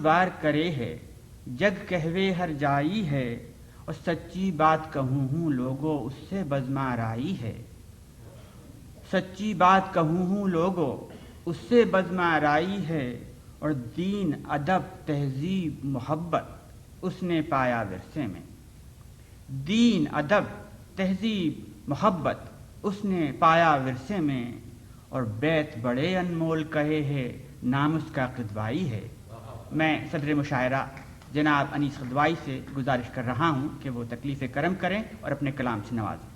وار کرے ہے جگ کہوے ہر جائی ہے اور سچی بات کہوں ہوں لوگو اس سے بزما رائی ہے سچی بات کہوں ہوں لوگو اس سے بزما رائی ہے اور دین ادب تہذیب محبت اس نے پایا ورثے میں دین ادب تہذیب محبت اس نے پایا ورثے میں اور بیت بڑے انمول کہے ہے نام اس کا قدوائی ہے میں صدر مشاعرہ جناب انیس قدوائی سے گزارش کر رہا ہوں کہ وہ تکلیف کرم کریں اور اپنے کلام سے نوازیں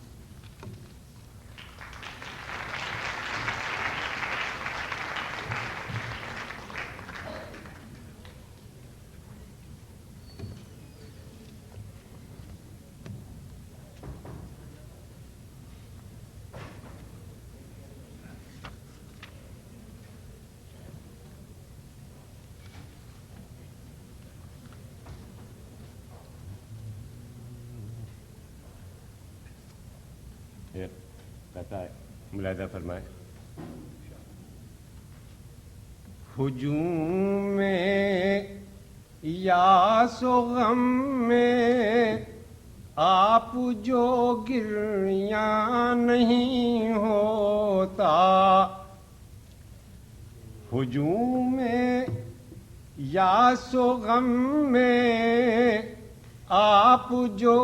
کہتا ہے ملاحظہ فرمائے ہجوم میں یاس و غم میں آپ جو گریاں نہیں ہوتا ہجوم میں یاس و غم میں آپ جو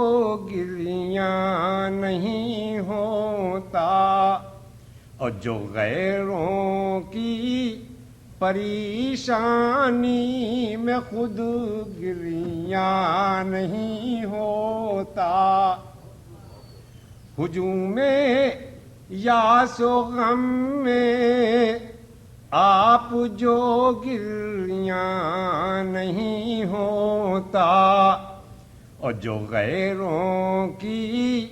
گریاں نہیں ہوتا اور جو غیروں کی پریشانی میں خود گریاں نہیں ہوتا ہجوم یاس و غم میں آپ جو گریاں نہیں ہوتا اور جو غیروں کی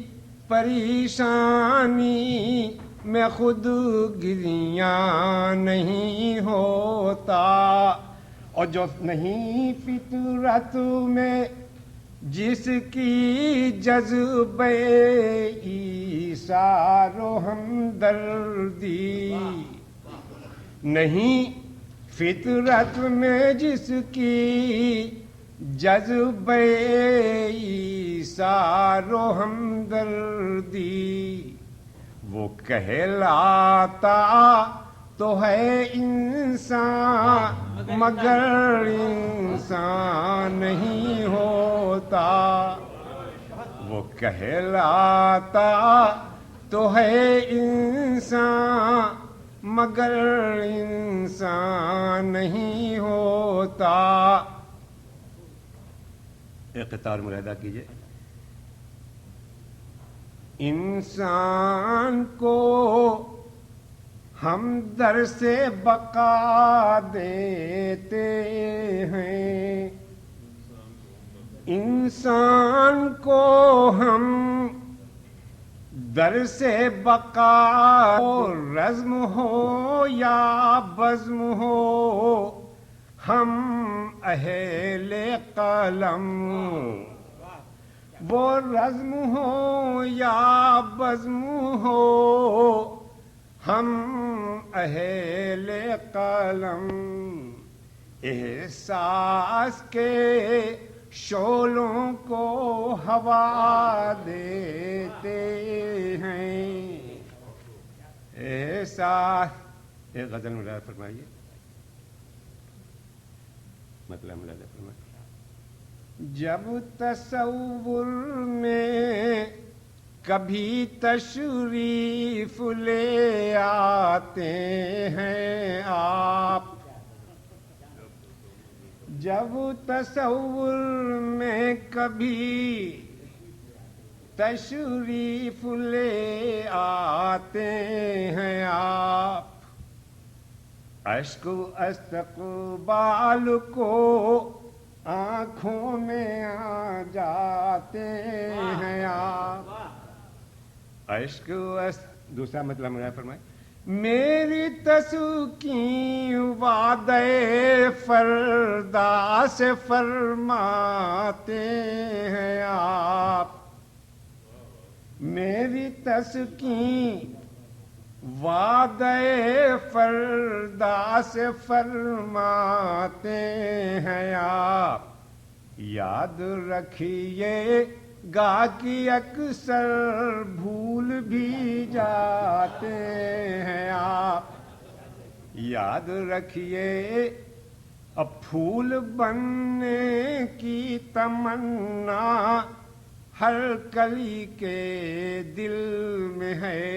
پریشانی میں خود گریاں نہیں ہوتا اور جو نہیں فطرت میں جس کی جذبہ ایثار و ہمدردی نہیں فطرت میں جس کی جذبہ ایثار و ہمدردی وہ کہلاتا تو ہے انسان مگر انسان نہیں ہوتا وہ کہلاتا تو ہے انسان مگر انسان نہیں ہوتا ایک قطار ملاحظہ کیجیے انسان کو ہم در سے بقا دیتے ہیں انسان کو ہم در سے بقا رزم ہو یا بزم ہو ہم اہل قلم وہ رزم ہو یا بزم ہو ہم اہل قلم احساس کے شعلوں کو ہوا دیتے ہیں احساس ایک غزل ملاحظہ فرمائیے مطلب ملاحظہ فرمائیے جب تصور میں کبھی تشریف لے آتے ہیں آپ جب تصور میں کبھی تشریف لے آتے ہیں آپ اشک و استقبال کو آنکھوں میں آ جاتے ہیں آپ عشق دوسرا مطلب مجھے فرمائے میری تسکین وعدہ فردا سے فرماتے ہیں آپ میری تسکین وعدے فردا سے فرماتے ہیں آپ، یاد رکھیے گا کہ اکثر بھول بھی جاتے ہیں آپ، یاد رکھیے اب پھول بننے کی تمنا ہر کلی کے دل میں ہے،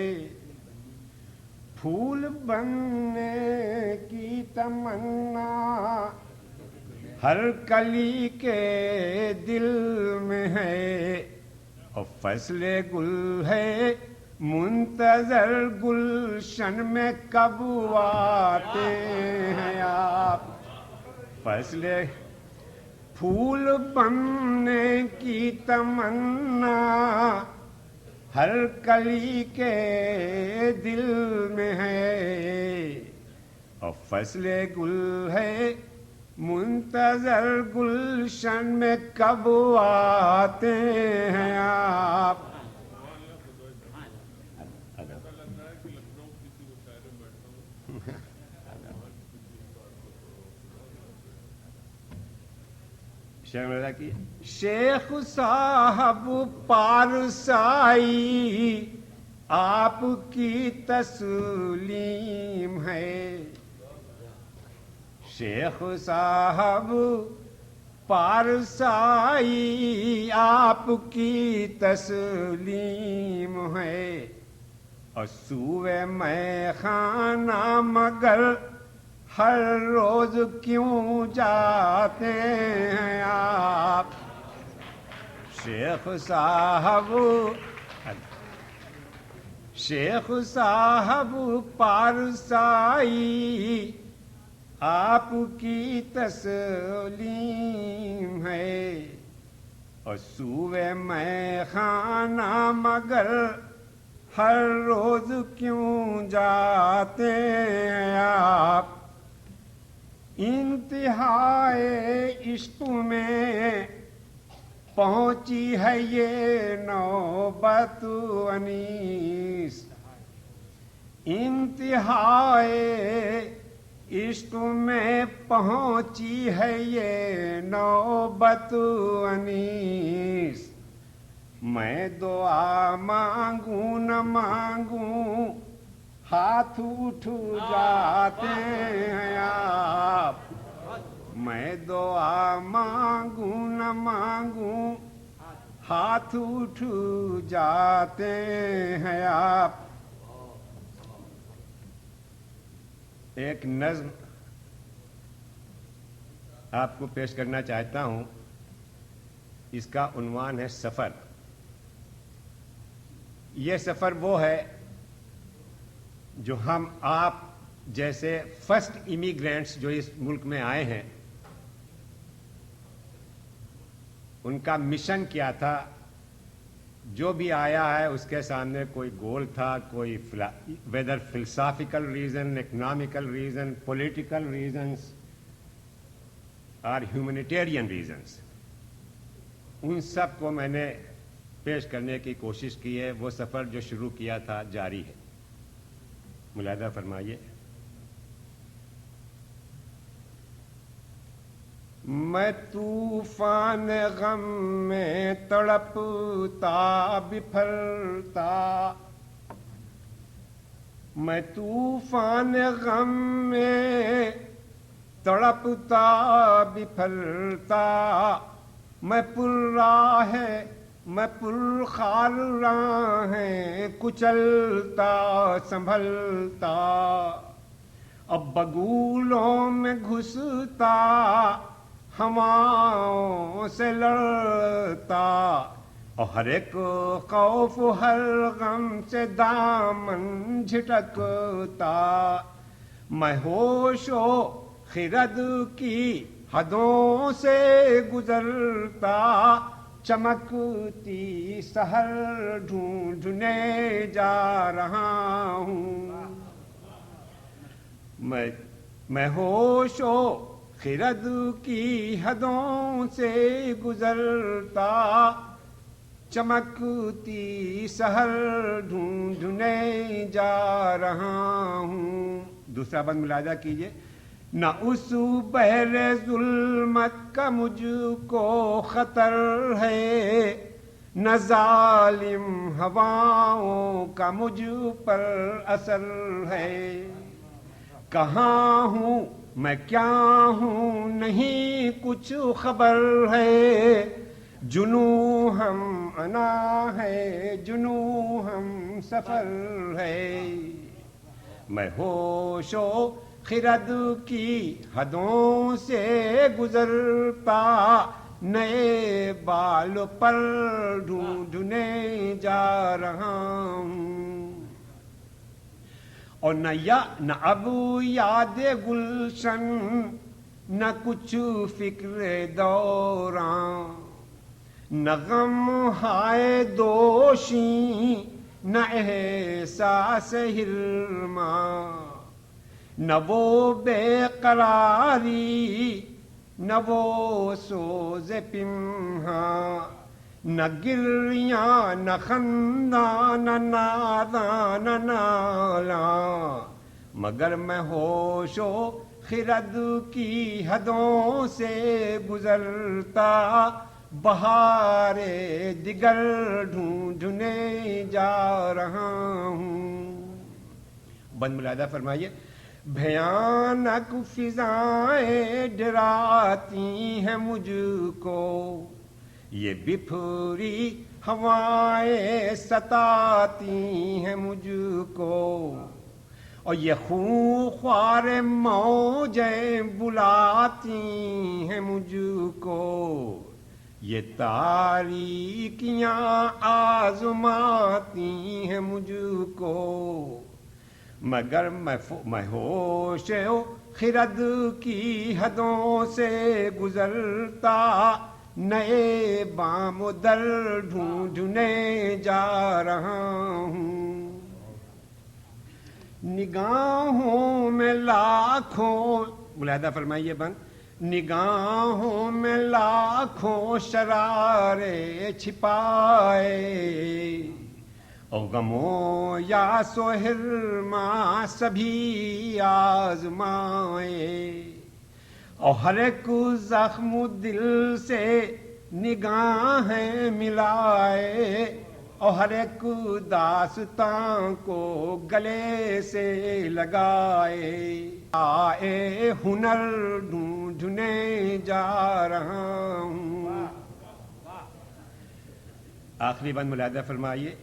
پھول بننے کی تمنا ہر کلی کے دل میں ہے، اور فصل گل ہے منتظر گلشن میں کب آتے ہیں آپ، فصل پھول بننے کی تمنا ہر کلی کے دل میں ہے، اور فصل گل ہے منتظر گلشن میں کب آتے ہیں آپ۔ شیخ صاحب پارسائی آپ کی تسلیم ہے، شیخ صاحب پارسائی آپ کی تسلیم ہے، اور سوئے میں خانہ مگر ہر روز کیوں جاتے ہیں آپ، شیخ صاحب پارسائی آپ کی تسلیم ہے، اور سوئے میں خانہ مگر ہر روز کیوں جاتے ہیں آپ، انتہائے عشق میں پہنچی ہے یہ نوبت انیس، انتہائے عشق میں پہنچی ہے یہ نوبت انیس، میں دعا مانگوں نہ مانگوں ہاتھ اٹھ جاتے ہیں آپ، میں دعا مانگوں نہ مانگوں ہاتھ اٹھ جاتے ہیں آپ۔ ایک نظم آپ کو پیش کرنا چاہتا ہوں، اس کا عنوان ہے سفر۔ یہ سفر وہ ہے جو ہم آپ جیسے فرسٹ امیگرینٹس جو اس ملک میں آئے ہیں ان کا مشن کیا تھا، جو بھی آیا ہے اس کے سامنے کوئی گول تھا، کوئی weather philosophical reason, economical reason, political reasons اور ہیومینیٹیرین ریزنس، ان سب کو میں نے پیش کرنے کی کوشش کی ہے۔ وہ سفر جو شروع کیا تھا جاری ہے، ملاحظہ فرمائیے۔ میں طوفان غم میں تڑپتا بپھرتا، میں طوفان غم میں تڑپتا بپھرتا، میں پر راہ میں پر خار راہیں کچلتا سنبھلتا، اب بگولوں میں گھستا ہواؤں سے لڑتا، اور ہر ایک خوف ہر غم سے دامن جھٹکتا، میں ہوش و خرد کی حدوں سے گزرتا، چمکتی سحر ڈھونڈنے جا رہا ہوں، میں ہوش و خرد کی حدوں سے گزرتا، چمکتی سحر ڈھونڈنے جا رہا ہوں. دوسرا بند ملاحظہ کیجئے. نہ اس بحر ظلمت کا مجھ کو خطر ہے، نہ ظالم ہواؤں کا مجھ پر اثر ہے. کہاں ہوں میں کیا ہوں نہیں کچھ خبر ہے، جنوں ہم انا ہے جنوں ہم سفر ہے. میں ہوش و خرد کی حدوں سے گزرتا نئے بال پر ڈھونڈنے جا رہا ہوں. اور نہ اب یاد گلشن، نہ کچھ فکر دوران، نہ غم ہائے دوشی، نہ احساس حرمان. نہ وہ بے قراری، نہ وہ سوز پنہاں، نہ گریاں نہ خنداں، نہ ناداں نہ نالاں. مگر میں ہوش و خرد کی حدوں سے گزرتا بہار دیگر ڈھونڈنے جا رہا ہوں. بند ملاحظہ فرمائیے. بھیانک فضائیں ڈراتی ہیں مجھ کو، یہ بپھری ہوائیں ستاتی ہیں مجھ کو، اور یہ خون خوار موجیں بلاتی ہیں مجھ کو. یہ تاریکیاں آزماتی ہیں مجھ کو. مگر میں ہوش و خرد کی حدوں سے گزرتا نئے بام و در ڈھونڈنے جا رہا ہوں. نگاہوں میں لاکھوں، ملاحظہ فرمائیے بند، نگاہوں میں لاکھوں شرارے چھپائے، اور غموں یاس و حرما سبھی آزمائے. اور ہر ایک زخم دل سے نگاہیں ملائے، اور ہر ایک داستان کو گلے سے لگائے. آئے ہنر ڈھونڈنے جا رہا ہوں. آخری بند ملاحظہ فرمائیے.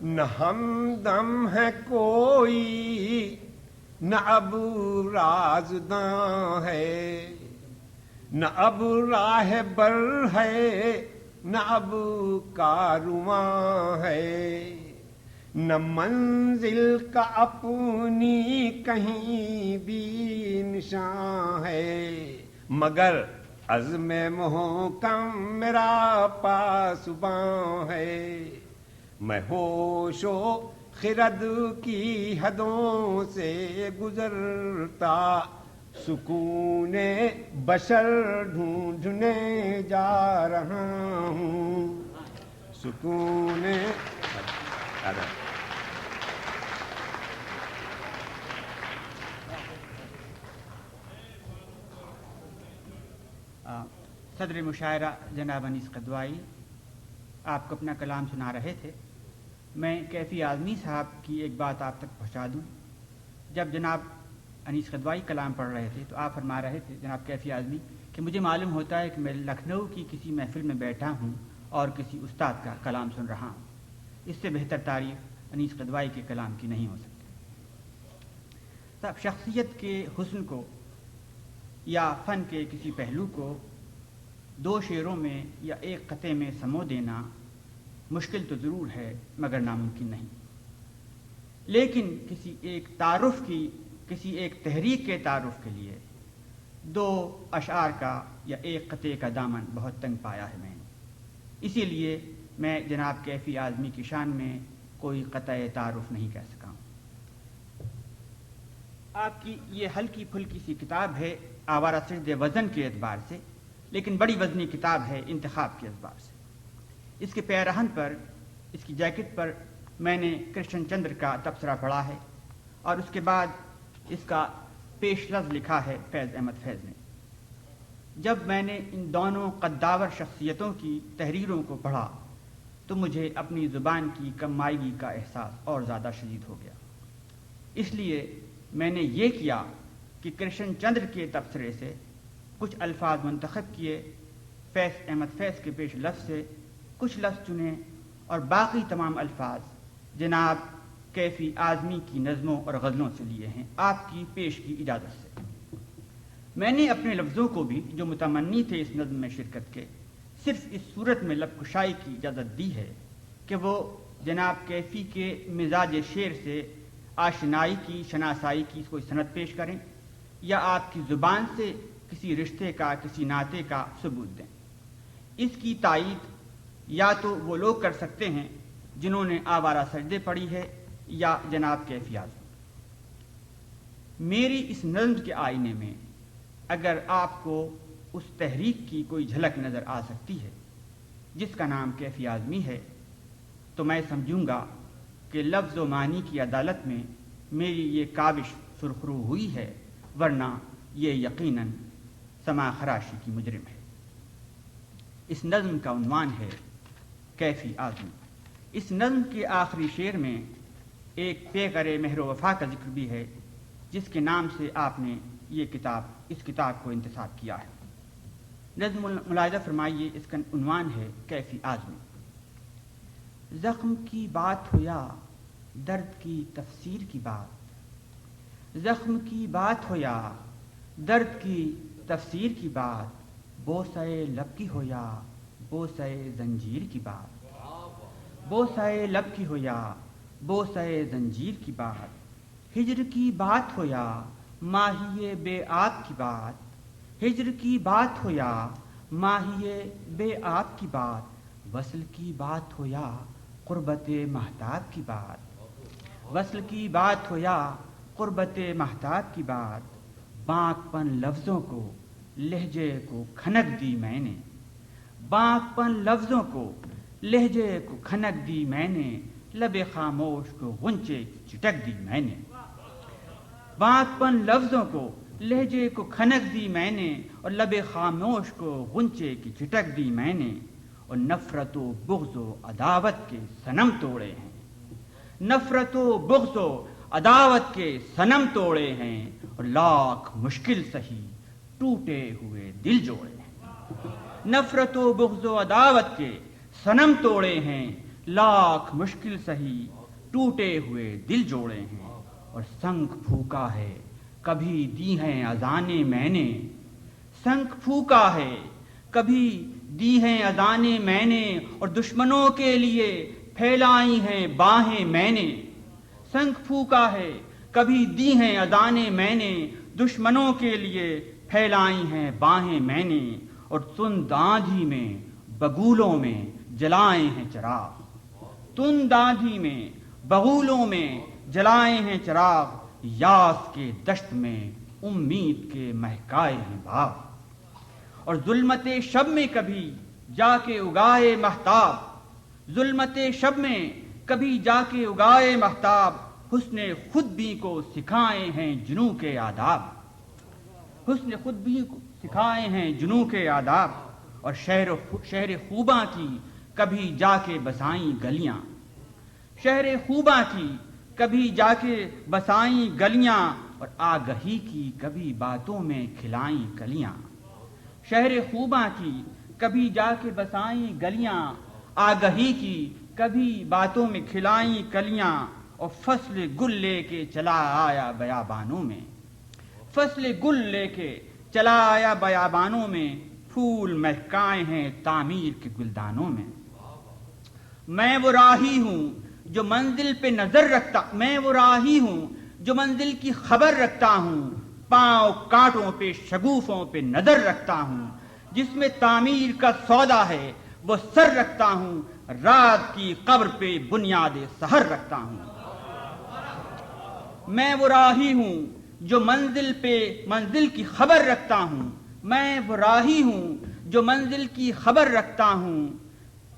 نہ ہمدم ہے کوئی، نہ اب رازداں ہے، نہ اب راہ بر ہے، نہ اب کارواں ہے. نہ منزل کا اپنی کہیں بھی نشان ہے، مگر عزم محکم میرا پاسباں ہے. میں ہوش و خرد کی حدوں سے گزرتا سکون بشر ڈھونڈنے جا رہا ہوں. سکون صدر مشاعرہ جناب انیس قدوائی آپ کو اپنا کلام سنا رہے تھے. میں کیفی اعظمی صاحب کی ایک بات آپ تک پہنچا دوں. جب جناب انیس قدوائی کلام پڑھ رہے تھے تو آپ فرما رہے تھے جناب کیفی اعظمی کہ مجھے معلوم ہوتا ہے کہ میں لکھنؤ کی کسی محفل میں بیٹھا ہوں اور کسی استاد کا کلام سن رہا ہوں. اس سے بہتر تعریف انیس قدوائی کے کلام کی نہیں ہو سکتی. صاحب، شخصیت کے حسن کو یا فن کے کسی پہلو کو دو شعروں میں یا ایک قطعے میں سمو دینا مشکل تو ضرور ہے مگر ناممکن نہیں. لیکن کسی ایک تحریک کے تعارف کے لیے دو اشعار کا یا ایک قطعے کا دامن بہت تنگ پایا ہے میں نے. اسی لیے میں جناب کیفی اعظمی کی شان میں کوئی قطع تعارف نہیں کہہ سکا ہوں. آپ کی یہ ہلکی پھلکی سی کتاب ہے آوارہ سجد وزن کے اعتبار سے، لیکن بڑی وزنی کتاب ہے انتخاب کے اعتبار سے. اس کے پیرہن پر، اس کی جیکٹ پر میں نے کرشن چندر کا تبصرہ پڑھا ہے، اور اس کے بعد اس کا پیش لفظ لکھا ہے فیض احمد فیض نے۔ جب میں نے ان دونوں قداور شخصیتوں کی تحریروں کو پڑھا تو مجھے اپنی زبان کی کمائیگی کا احساس اور زیادہ شدید ہو گیا۔ اس لیے میں نے یہ کیا کہ کرشن چندر کے تبصرے سے کچھ الفاظ منتخب کیے، فیض احمد فیض کے پیش لفظ سے کچھ لفظ چنے، اور باقی تمام الفاظ جناب کیفی اعظمی کی نظموں اور غزلوں سے لیے ہیں، آپ کی پیش کی اجازت سے۔ میں نے اپنے لفظوں کو بھی جو متمنی تھے اس نظم میں شرکت کے، صرف اس صورت میں لب کشائی کی اجازت دی ہے کہ وہ جناب کیفی کے مزاج شعر سے آشنائی کی، شناسائی کی کوئی سند پیش کریں، یا آپ کی زبان سے کسی رشتے کا، کسی ناطے کا ثبوت دیں۔ اس کی تائید یا تو وہ لوگ کر سکتے ہیں جنہوں نے آوارہ سجدے پڑھی ہے، یا جناب کیفی اعظم۔ میری اس نظم کے آئینے میں اگر آپ کو اس تحریک کی کوئی جھلک نظر آ سکتی ہے جس کا نام کیفی اعظمی ہے، تو میں سمجھوں گا کہ لفظ و معنی کی عدالت میں میری یہ کاوش سرخرو ہوئی ہے، ورنہ یہ یقیناً سما خراشی کی مجرم ہے۔ اس نظم کا عنوان ہے کیفی اعظمی۔ اس نظم کے آخری شعر میں ایک پیغر مہر و وفا کا ذکر بھی ہے، جس کے نام سے آپ نے اس کتاب کو انتساب کیا ہے۔ نظم ملاحظہ فرمائیے، اس کا عنوان ہے کیفی اعظمی۔ زخم کی بات ہو یا درد کی تفسیر کی بات، زخم کی بات ہو یا درد کی تفسیر کی بات، بوسہ لب کی ہو یا بوسہ زنجیر کی بات، بوسہ لب کی ہو یا بوسہ زنجیر کی بات، ہجر کی بات ہو یا ماہی بے آب کی بات، ہجر کی بات ہو یا ماہی بے آب کی بات، وصل کی بات ہو یا قربت مہتاب کی بات، وصل کی بات ہو یا قربت مہتاب کی بات، بانک پن لفظوں کو لہجے کو کھنک دی میں نے، بانک پن لفظوں کو لہجے کو کھنک دی میں نے، لب خاموش کو غنچے چٹک دی میں نے، بانک پن لفظوں کو لہجے کو کھنک دی میں نے، اور لب خاموش کو غنچے کی چٹک دی میں نے، اور نفرت و بغض و عداوت کے صنم توڑے ہیں، نفرت و بغض و عداوت کے صنم توڑے ہیں، اور لاکھ مشکل سہی ٹوٹے ہوئے دل جوڑے ہیں، نفرت و بغض و عداوت کے صنم توڑے ہیں، لاکھ مشکل سہی ٹوٹے ہوئے دل جوڑے ہیں، اور سنگ پھونکا ہے کبھی دی ہیں اذانیں میں نے، سنگ پھونکا ہے کبھی دی ہیں اذانیں میں نے، اور دشمنوں کے لیے پھیلائی ہیں باہیں میں نے، سنگ پھونکا ہے کبھی دی ہیں اذانیں میں نے، دشمنوں کے لیے پھیلائی ہیں باہیں میں نے، اور تند آندھی میں بگولوں میں جلائے ہیں چراغ، تند آندھی میں بگولوں میں جلائے ہیں چراغ، یاس کے دشت میں امید کے مہکائے ہیں باغ، اور ظلمت شب میں کبھی جا کے اگائے مہتاب، ظلمت شب میں کبھی جا کے اگائے مہتاب، حسن خود بھی کو سکھائے ہیں جنوں کے آداب، حسن خود بھی کو سکھائے ہیں جنوں کے آداب، اور شہر خوباں کی کبھی جا کے بسائیں گلیاں، شہر خوباں کی کبھی جا کے بسائیں گلیاں، اور آگہی کی کبھی باتوں میں کھلائیں کلیاں، شہر خوباں کی کبھی جا کے بسائیں گلیاں، آگہی کی کبھی باتوں میں کھلائیں کلیاں، اور فصل گل لے کے چلا آیا بیابانوں میں، فصل گل لے کے چلا آیا بیابانوں میں، پھول مہکائے ہیں تعمیر کے گلدانوں میں، میں وہ راہی ہوں جو منزل پہ نظر رکھتا، میں وہ راہی ہوں جو منزل کی خبر رکھتا ہوں، پاؤں کانٹوں پہ شگوفوں پہ نظر رکھتا ہوں، جس میں تعمیر کا سودا ہے وہ سر رکھتا ہوں، رات کی قبر پہ بنیاد سحر رکھتا ہوں، میں وہ راہی ہوں جو منزل کی خبر رکھتا ہوں، میں وہ راہی ہوں جو منزل کی خبر رکھتا ہوں،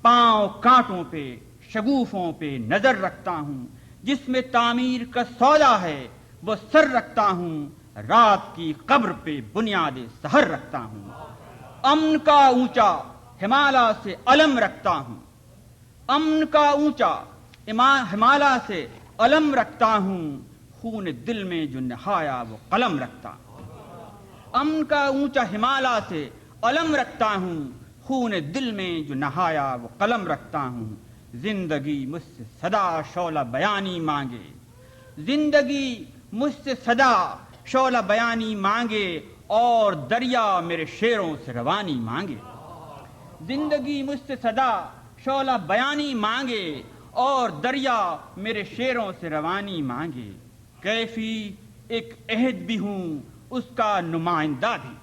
پاؤں کانٹوں پہ شگوفوں پہ نظر رکھتا ہوں، جس میں تعمیر کا سودا ہے وہ سر رکھتا ہوں، رات کی قبر پہ بنیاد سحر رکھتا ہوں، امن کا اونچا ہمالیہ سے علم رکھتا ہوں، امن کا اونچا ہمالیہ سے علم رکھتا ہوں، خون دل میں جو نہایا وہ قلم رکھتا ہوں، امن کا اونچا ہمالیہ سے علم رکھتا ہوں، خون دل میں جو نہایا وہ قلم رکھتا ہوں، زندگی مجھ سے صدا شعلہ بیانی مانگے، زندگی مجھ سے صدا شعلہ بیانی مانگے، اور دریا میرے شعروں سے روانی مانگے، زندگی مجھ سے صدا شعلہ بیانی مانگے، اور دریا میرے شعروں سے روانی مانگے، کیفی ایک عہد بھی ہوں اس کا نمائندہ بھی،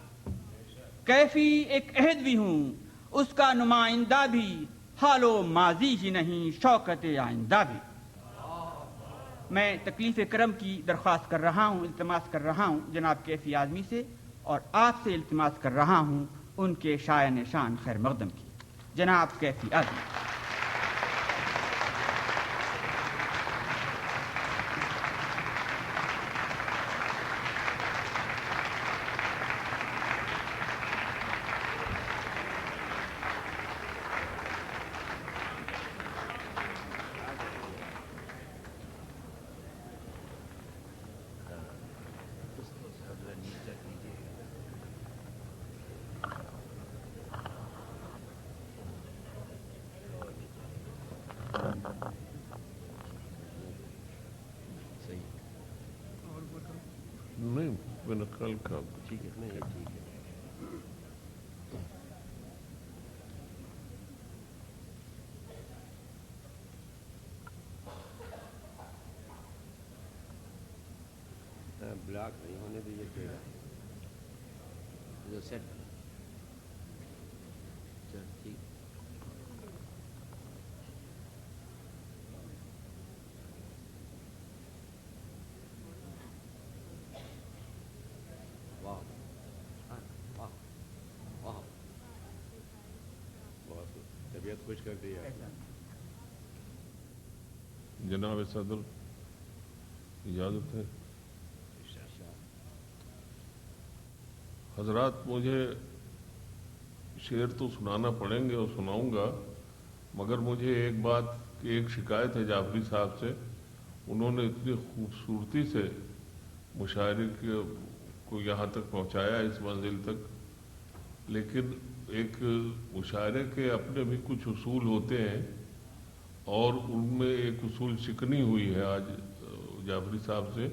کیفی ایک عہد بھی ہوں اس کا نمائندہ بھی، حال و ماضی ہی نہیں شوکت آئندہ بھی۔ میں تکلیف کرم کی درخواست کر رہا ہوں، التماس کر رہا ہوں جناب کیفی اعظمی سے، اور آپ سے التماس کر رہا ہوں ان کے شایان شان خیر مقدم کی، جناب کیفی اعظمی۔ نہیں میں نے کل کا ٹھیک ہے نہیں ٹھیک ہے۔ بلاک نہیں ہونے دیجیے چہرہ جو سیٹ چل ٹھیک۔ طبیعت خوش کر دی ہے۔ جناب صدر اجازت ہے؟ حضرات مجھے شعر تو سنانا پڑیں گے اور سناؤں گا، مگر مجھے ایک بات کی ایک شکایت ہے جعفری صاحب سے، انہوں نے اتنی خوبصورتی سے مشاعرے کو یہاں تک پہنچایا اس منزل تک، لیکن ایک مشاعرے کے اپنے بھی کچھ اصول ہوتے ہیں، اور ان میں ایک اصول شکنی ہوئی ہے آج جعفری صاحب سے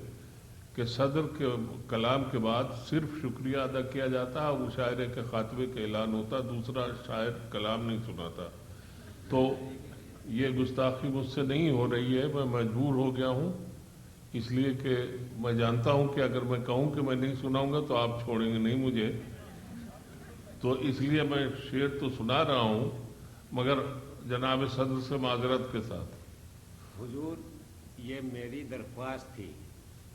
کہ صدر کے کلام کے بعد صرف شکریہ ادا کیا جاتا ہے، مشاعرے کے خاتمے کا اعلان ہوتا، دوسرا شاعر کلام نہیں سناتا۔ تو یہ گستاخی مجھ سے نہیں ہو رہی ہے، میں مجبور ہو گیا ہوں، اس لیے کہ میں جانتا ہوں کہ اگر میں کہوں کہ میں نہیں سناؤں گا تو آپ چھوڑیں گے نہیں مجھے، تو اس لیے میں شعر تو سنا رہا ہوں مگر جناب صدر سے معذرت کے ساتھ۔ حضور یہ میری درخواست تھی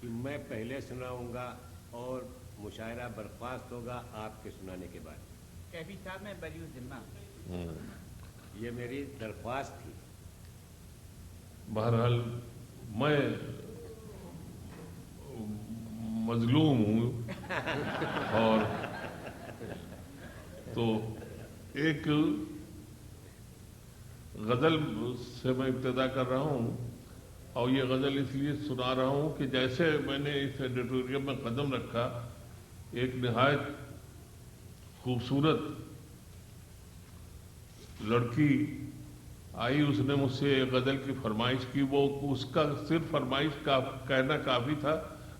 کہ میں پہلے سناؤں گا اور مشاعرہ برخاست ہوگا آپ کے سنانے کے بعد۔ کیفی صاحب میں بری الذمہ، یہ میری درخواست تھی۔ بہرحال میں مظلوم ہوں، اور تو ایک غزل سے میں ابتدا کر رہا ہوں، اور یہ غزل اس لیے سنا رہا ہوں کہ جیسے میں نے اس ایڈیٹوریم میں قدم رکھا، ایک نہایت خوبصورت لڑکی آئی، اس نے مجھ سے ایک غزل کی فرمائش کی، وہ اس کا صرف فرمائش کا کہنا کافی تھا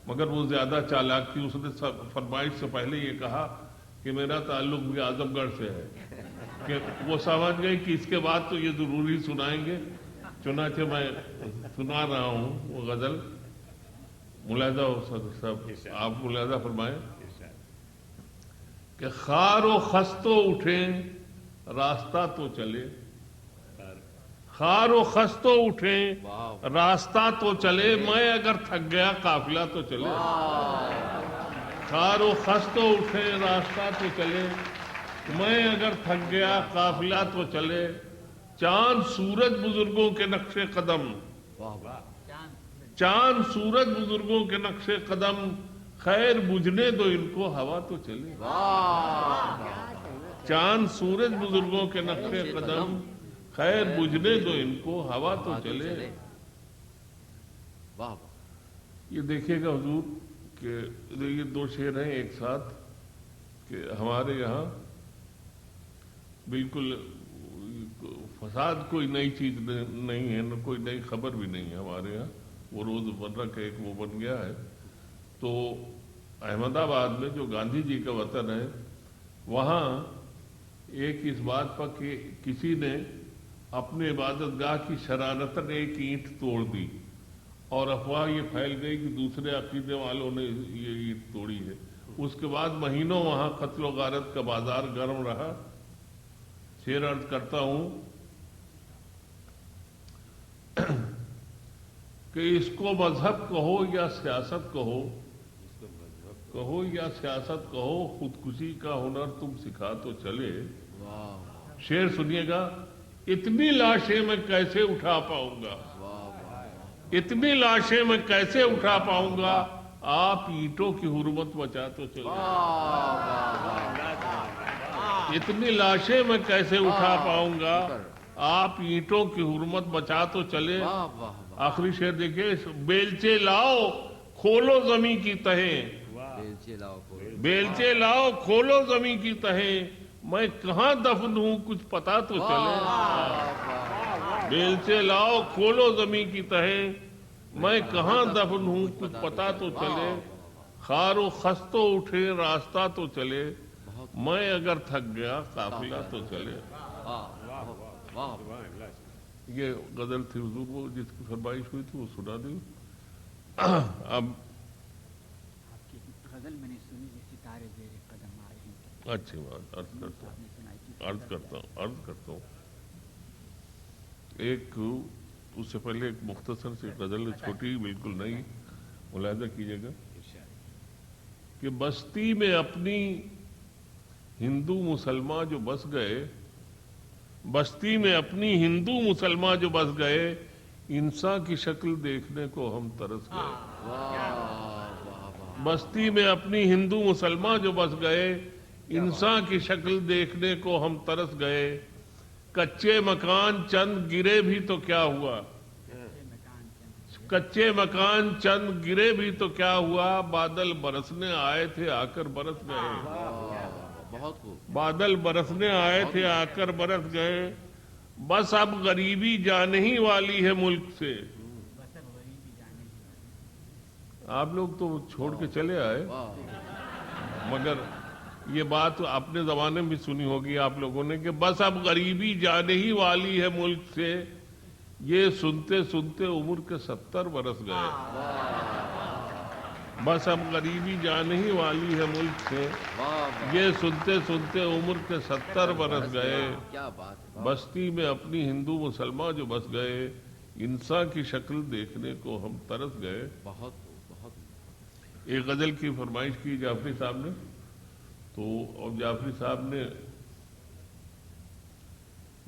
مگر وہ زیادہ چالاک تھی، اس نے فرمائش سے پہلے یہ کہا کہ میرا تعلق بھی اعظم گڑھ سے ہے، کہ وہ سمجھ گئی کہ اس کے بعد تو یہ ضروری سنائیں گے، چنانچہ میں سنا رہا ہوں وہ غزل۔ ملاحظہ ہو صدر صاحب، آپ ملاحظہ فرمائیں کہ خار و خستو اٹھیں راستہ تو چلے، خار و خستو اٹھیں راستہ تو چلے، میں اگر تھک گیا قافلہ تو چلے، خار و خستو اٹھیں راستہ تو چلے، میں اگر تھک گیا قافلہ تو چلے، چاند سورج بزرگوں کے نقش قدم، واہ واہ چاند سورج بزرگوں کے نقش قدم، خیر بجھنے دو ان کو ہوا تو چلے۔ چاند سورج بزرگوں کے نقش قدم، خیر بجھنے دو ان کو ہوا تو چلے۔ واہ واہ یہ دیکھیے گا حضور کہ یہ دو شعر ہیں ایک ساتھ کہ ہمارے یہاں بالکل فساد کوئی نئی چیز نہیں ہے، نہ کوئی نئی خبر بھی نہیں ہے ہمارے یہاں، وہ روز مرہ کا ایک وہ بن گیا ہے۔ تو احمد آباد میں جو گاندھی جی کا وطن ہے، وہاں ایک اس بات پر کہ کسی نے اپنے عبادت گاہ کی شرارتاً ایک اینٹ توڑ دی اور افواہ یہ پھیل گئی کہ دوسرے عقیدے والوں نے یہ اینٹ توڑی ہے۔ اس کے بعد مہینوں وہاں قتل و غارت کا بازار گرم رہا۔ شعر عرض کرتا ہوں کہ اس کو مذہب کہو یا سیاست کہو، کہو یا سیاست کہو، خودکشی کا ہنر تم سکھا تو چلے۔ شعر سنیے گا، اتنی لاشیں میں کیسے اٹھا پاؤں گا، اتنی لاشیں میں کیسے اٹھا پاؤں گا، آپ اینٹوں کی حرمت بچا تو چلے۔ اتنی لاشیں میں کیسے اٹھا پاؤں گا، آپ اینٹوں کی حرمت بچا تو چلے۔ آخری شعر دیکھیں، بیلچے لاؤ کھولو زمیں کی تہیں، بیلچے لاؤ کھولو زمیں کی تہیں، میں کہاں دفن ہوں کچھ پتا تو چلے۔ بیلچے لاؤ کھولو زمیں کی تہیں، میں کہاں دفن ہوں کچھ پتا تو چلے۔ خار و خستو اٹھے راستہ تو چلے، میں اگر تھک گیا قافلہ تو چلے۔ یہ غزل تھی حضور، وہ جس کی فرمائش ہوئی تھی وہ سنا دی۔ اب آپ کی غزل میں نے سنی ہے، ستارے زیر قدم آئے ہیں۔ اچھی بات، عرض کرتا ہوں ایک اس سے پہلے ایک مختصر سی غزل چھوٹی بالکل نہیں، ملاحظہ کیجیے گا کہ بستی میں اپنی ہندو مسلمان جو بس گئے، بستی میں اپنی ہندو مسلمان جو بس گئے، انسان کی شکل دیکھنے کو ہم ترس گئے۔ بستی میں اپنی ہندو مسلمان جو بس گئے، انسان کی شکل دیکھنے کو ہم ترس گئے۔ کچے مکان چند گرے بھی تو کیا ہوا، کچے مکان چند گرے بھی تو کیا ہوا، بادل برسنے آئے تھے آ کر برس گئے۔ بادل برسنے آئے تھے آ کر برس گئے، بس اب غریبی جانے ہی والی ہے ملک سے۔ آپ لوگ تو چھوڑ کے چلے آئے، مگر یہ بات اپنے زمانے میں بھی سنی ہوگی آپ لوگوں نے کہ بس اب غریبی جانے ہی والی ہے ملک سے، یہ سنتے سنتے عمر کے 70 برس گئے۔ بس اب غریبی جانے ہی والی ہے ملک سے، یہ سنتے سنتے عمر کے 70 برس گئے۔ بستی میں اپنی ہندو مسلمان جو بس گئے، انسان کی شکل دیکھنے کو ہم ترس گئے۔ ایک غزل کی فرمائش کی جعفری صاحب نے، تو اور جعفری صاحب نے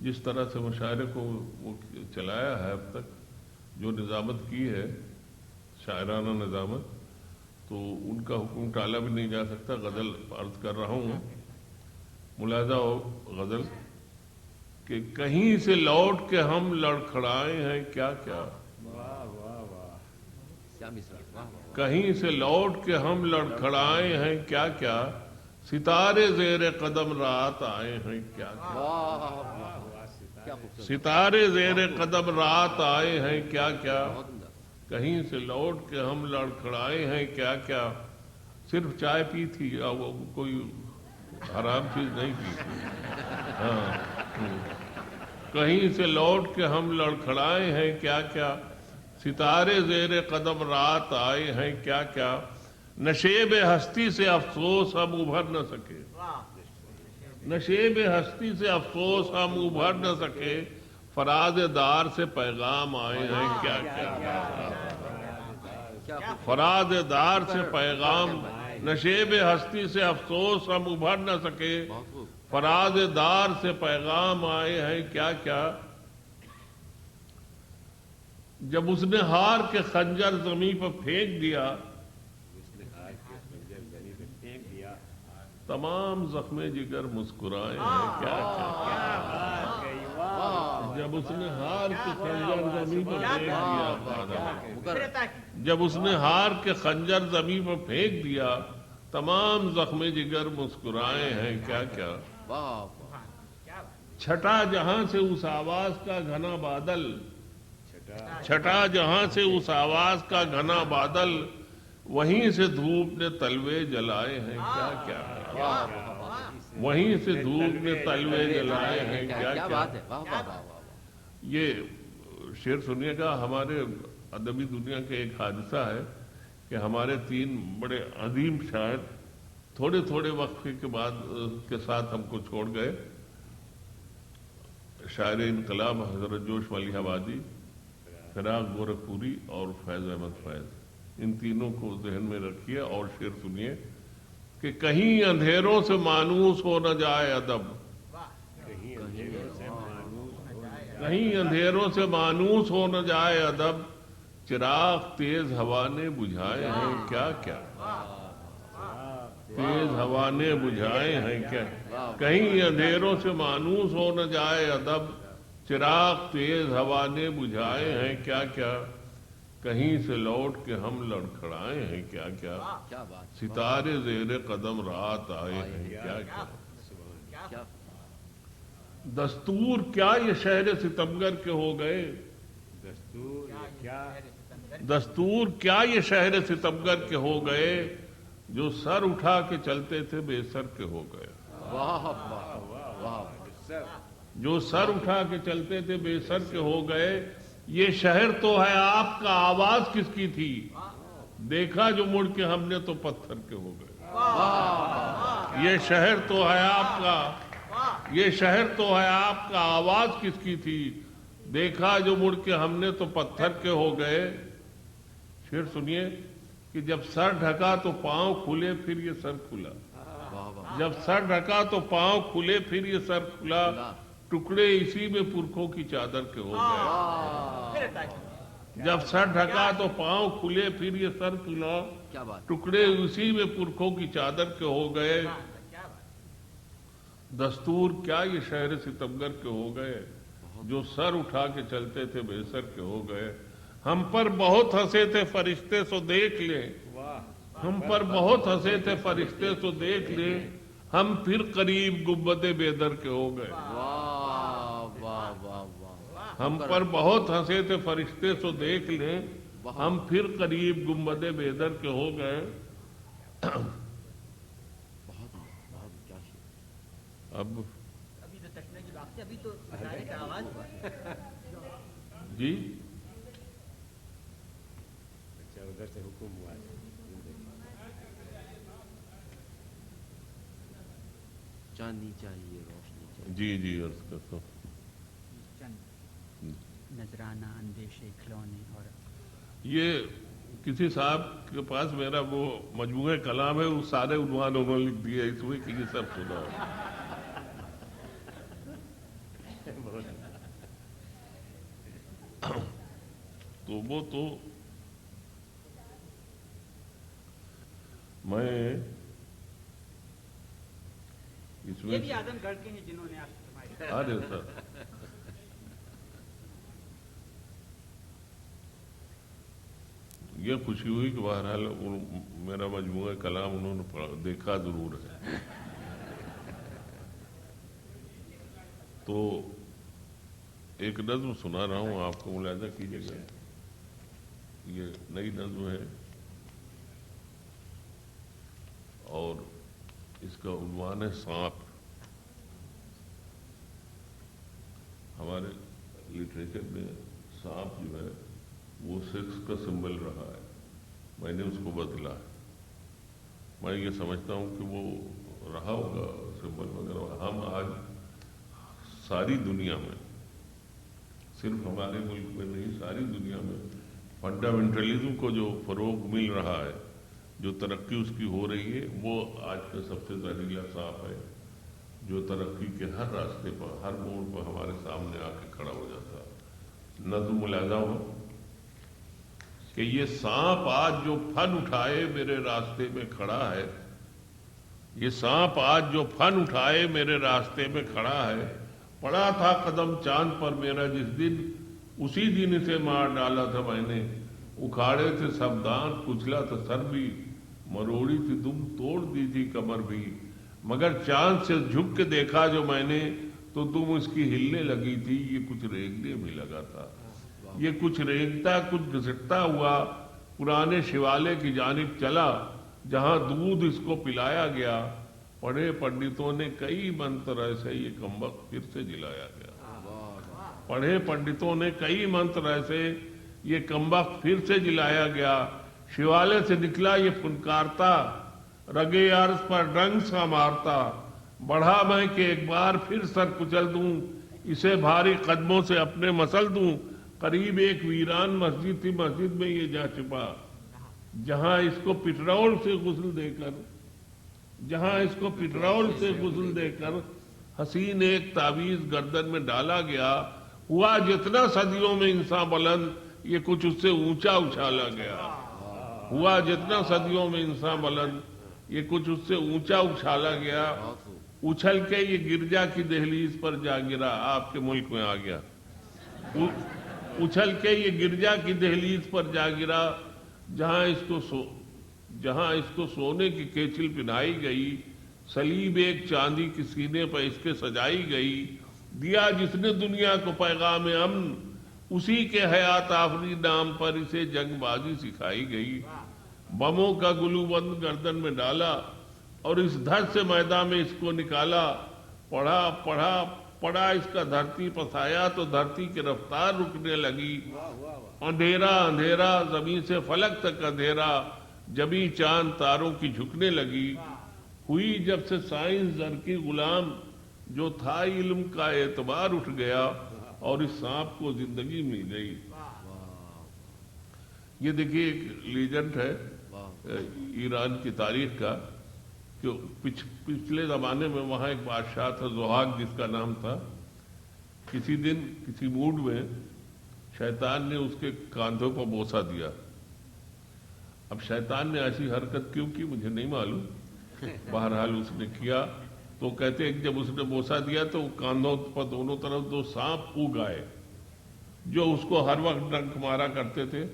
جس طرح سے مشاعرے کو چلایا ہے اب تک، جو نظامت کی ہے شاعرانہ نظامت، تو ان کا حکم ٹالا بھی نہیں جا سکتا۔ غزل عرض کر رہا ہوں، ملاحظہ ہو غزل کہ کہیں سے لوٹ کے ہم لڑکھڑائے ہیں کیا کیا، کہیں سے لوٹ کے ہم لڑکھڑائے ہیں کیا کیا، ستارے زیر قدم رات آئے ہیں کیا کیا، ستارے زیر قدم رات آئے ہیں کیا کیا، کہیں سے لوٹ کے ہم لڑکھڑائے ہیں کیا کیا۔ صرف چائے پی تھی، کوئی حرام چیز نہیں کی تھی۔ کہیں سے لوٹ کے ہم لڑکھڑائے ہیں کیا کیا، ستارے زیر قدم رات آئے ہیں کیا کیا، نشیب ہستی سے افسوس ہم ابھر نہ سکے، نشیب ہستی سے افسوس ہم ابھر نہ سکے، فراز دار سے پیغام آئے ہیں کیا کیا، فراز دار سے پیغام، نشیب ہستی سے افسوس ہم ابھر نہ سکے، فراز دار سے پیغام آئے ہیں کیا کیا، جب اس نے ہار کے خنجر زمین پر پھینک دیا تمام زخم جگر مسکرائے ہیں کیا جب اس نے ہار کے خنجر زمین پر پھینک دیا جب اس نے ہار کے خنجر زمین پر پھینک دیا تمام زخم جگر مسکرائے ہیں کیا کیا چھٹا جہاں سے اس آواز کا گھنا بادل چھٹا جہاں سے اس آواز کا گھنا بادل وہیں سے دھوپ نے تلوے جلائے ہیں کیا کیا وہیں سے دھوپ نے تلوے جلائے ہیں کیا کیا یہ شعر سنیے گا. ہمارے ادبی دنیا کے ایک حادثہ ہے کہ ہمارے 3 بڑے عظیم شاعر تھوڑے تھوڑے وقفے کے بعد کے ساتھ ہم کو چھوڑ گئے. شاعر انقلاب حضرت جوش والی آبادی، فراق گورکھپوری اور فیض احمد فیض. ان تینوں کو ذہن میں رکھیے اور شعر سنیے کہ کہیں اندھیروں سے مانوس ہو نہ جائے ادب کہیں اندھیروں سے مانوس ہو نہ جائے ادب چراغ تیز ہوا نے بجھائے ہیں کیا کیا تیز ہوا نے بجھائے ہیں کیا کہیں اندھیروں سے مانوس ہو نہ جائے ادب چراغ تیز ہوا نے بجھائے ہیں کیا کیا کہیں سے لوٹ کے ہم لڑکھڑائے ہیں کیا کیا ستارے زیر قدم رات آئے ہیں کیا کیا دستور کیا یہ شہر ستمگر کے ہو گئے دستور کیا یہ شہر ستمگر کے ہو گئے جو سر اٹھا کے چلتے تھے بے سر کے ہو گئے جو سر اٹھا کے چلتے تھے بے سر کے ہو گئے یہ شہر تو ہے آپ کا آواز کس کی تھی دیکھا جو مڑ کے ہم نے تو پتھر کے ہو گئے یہ شہر تو ہے آپ کا یہ شہر تو ہے آپ کا آواز کس کی تھی دیکھا جو مڑ کے ہم نے تو پتھر کے ہو گئے. پھر سنیے کہ جب سر ڈھکا تو پاؤں کھلے پھر یہ سر کھلا جب سر ڈھکا تو پاؤں کھلے پھر یہ سر کھلا ٹکڑے اسی میں پرکھوں کی چادر کے ہو گئے جب سر ڈھکا تو پاؤں کھلے پھر یہ سر کھلا ٹکڑے اسی میں پرکھوں کی چادر کے ہو گئے. دستور کیا یہ شہر ستمگر کے ہو گئے جو سر اٹھا کے چلتے تھے بے سر کے ہو گئے. ہم پر بہت ہنسے تھے فرشتے سو دیکھ لے ہم پر بہت ہنسے تھے فرشتے سو دیکھ لے ہم پھر قریب گنبد بیدر کے ہو گئے ہم پر بہت ہنسے تھے فرشتے سو دیکھ لیں ہم پھر قریب گنبد بیدر کے ہو گئے. اب جی ادھر سے حکم ہوا چاندنی چاہیے روشنی چاہیے جی جی عرض کرتا ہوں نذرانہ اندیشے کھلونے اور یہ کسی صاحب کے پاس میرا وہ مجموعہ کلام ہے وہ سارے عنوان انہوں نے لکھ دیے اس میں کہ یہ سب سنا تو وہ تو میں اس میں اعظم گڑھ کے ہیں جنہوں نے آپ سے ارے سر یہ خوشی ہوئی کہ بہرحال میرا مجموعہ کلام انہوں نے دیکھا ضرور ہے. تو ایک نظم سنا رہا ہوں آپ کو ملاحظہ کیجیے گا یہ نئی نظم ہے اور اس کا عنوان ہے سانپ. ہمارے لٹریچر میں سانپ جو ہے وہ سیکس کا سمبل رہا ہے میں نے اس کو بدلا ہے. میں یہ سمجھتا ہوں کہ وہ رہا ہوگا سمبل وغیرہ. ہم آج ساری دنیا میں صرف ہمارے ملک میں نہیں ساری دنیا میں فنڈامنٹلزم کو جو فروغ مل رہا ہے جو ترقی اس کی ہو رہی ہے وہ آج کا سب سے زہریلا سانپ ہے جو ترقی کے ہر راستے پر ہر موڑ پر ہمارے سامنے آ کے کھڑا ہو جاتا ہے. نظم ملاحظہ ہو کہ یہ سانپ آج جو پھن اٹھائے میرے راستے میں کھڑا ہے، یہ سانپ آج جو پھن اٹھائے میرے راستے میں کھڑا ہے، پڑا تھا قدم چاند پر میرا جس دن، اسی دن اسے مار ڈالا تھا میں نے، اکھاڑے تھے سب دانت، کچلا تھا سر بھی، مروڑی تھی دم، توڑ دی تھی کمر بھی، مگر چاند سے جھک کے دیکھا جو میں نے تو دم اس کی ہلنے لگی تھی، یہ کچھ رینگنے بھی لگا تھا، یہ کچھ رینگتا کچھ گھسٹتا ہوا پرانے شیوالے کی جانب چلا، جہاں دودھ اس کو پلایا گیا، پڑھے پنڈتوں نے کئی منتر ایسے، یہ کمبخت پھر سے جلایا گیا، پڑھے پنڈتوں نے کئی منتر ایسے، یہ کمبخت پھر سے جلایا گیا، شیوالے سے نکلا یہ فنکارتا، رگے عرض پر ڈنگ سا مارتا، بڑھا میں کہ ایک بار پھر سر کچل دوں، اسے بھاری قدموں سے اپنے مسل دوں، قریب ایک ویران مسجد تھی، مسجد میں یہ جا چھپا، جہاں اس کو پٹرول سے غسل دے کر، جہاں اس کو پٹرول سے غسل دے کر حسین ایک تعویذ گردن میں ڈالا گیا، ہوا جتنا صدیوں میں انسان بلند، یہ کچھ اس سے اونچا اچھالا گیا، ہوا جتنا صدیوں میں انسان بلند، یہ کچھ اس سے اونچا اچھالا گیا، اچھل کے یہ گرجا کی دہلیز پر جا گرا، آپ کے ملک میں آ گیا، اچھل کے یہ گرجا کی دہلیز پر جا گرا، جہاں اس کو سونے کی کیچل پہنائی گئی، صلیب ایک چاندی کی سینے پر اس کے سجائی گئی، دیا جس نے دنیا کو پیغام امن، اسی کے حیات آفری نام پر اسے جنگ بازی سکھائی گئی، بموں کا گلو بند گردن میں ڈالا اور اس دھر سے میدان میں اس کو نکالا، پڑا اس کا دھرتی پسایا تو دھرتی کی رفتار رکنے لگی، اندھیرا اندھیرا زمین سے فلک تک اندھیرا، جبھی چاند تاروں کی جھکنے لگی، ہوئی جب سے سائنس زر کی غلام، جو تھا علم کا اعتبار اٹھ گیا اور اس سانپ کو زندگی مل گئی۔ یہ دیکھیے ایک لیجنڈ ہے ایران کی تاریخ کا، کہ پچھلے زمانے میں وہاں ایک بادشاہ تھا زحاک جس کا نام تھا، کسی دن کسی موڈ میں شیطان نے اس کے کاندھوں پر بوسہ دیا، اب شیطان نے ایسی حرکت کیوں کی مجھے نہیں معلوم، بہرحال اس نے کیا، تو کہتے ہیں کہ جب اس نے بوسہ دیا تو کاندھوں پر دونوں طرف دو سانپ اگ آئے، جو اس کو ہر وقت ڈنک مارا کرتے تھے،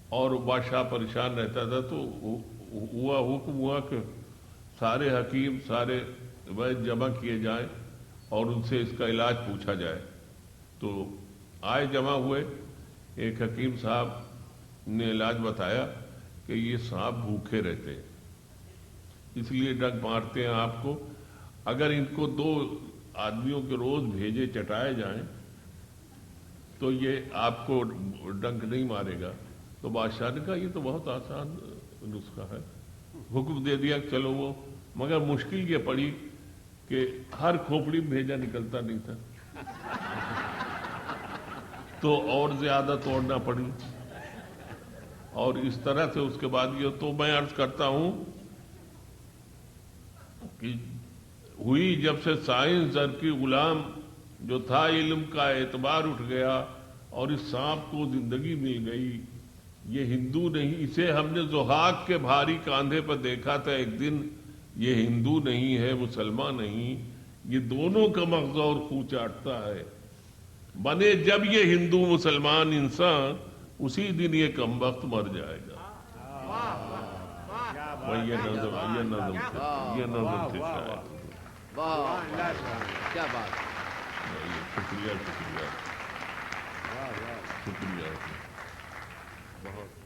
اور بادشاہ پریشان رہتا تھا، تو حکم ہوا کہ سارے حکیم سارے وید جمع کیے جائیں اور ان سے اس کا علاج پوچھا جائے، تو آئے جمع ہوئے، ایک حکیم صاحب نے علاج بتایا کہ یہ سانپ بھوکے رہتے ہیں، اس لیے ڈنک مارتے ہیں آپ کو، اگر ان کو 2 آدمیوں کے روز بھیجے چٹائے جائیں تو یہ آپ کو ڈنک نہیں مارے گا۔ تو بادشاہ نے کہا یہ تو بہت آسان نسخہ ہے، حکم دے دیا چلو وہ، مگر مشکل یہ پڑی کہ ہر کھوپڑی میں بھیجا نکلتا نہیں تھا، تو اور زیادہ توڑنا پڑی، اور اس طرح سے اس کے بعد یہ، تو میں عرض کرتا ہوں کہ ہوئی جب سے سائنس زر کی غلام، جو تھا علم کا اعتبار اٹھ گیا اور اس سانپ کو زندگی مل گئی، یہ ہندو نہیں، اسے ہم نے زحاک کے بھاری کاندھے پر دیکھا تھا ایک دن، یہ ہندو نہیں ہے مسلمان نہیں، یہ دونوں کا مغز اور خون چاٹتا ہے، بنے جب یہ ہندو مسلمان انسان، اسی دن یہ کمبخت مر جائے گا۔ یہ نظم تھے شاید۔ کیا بات، شکریہ شکریہ شکریہ۔ بہت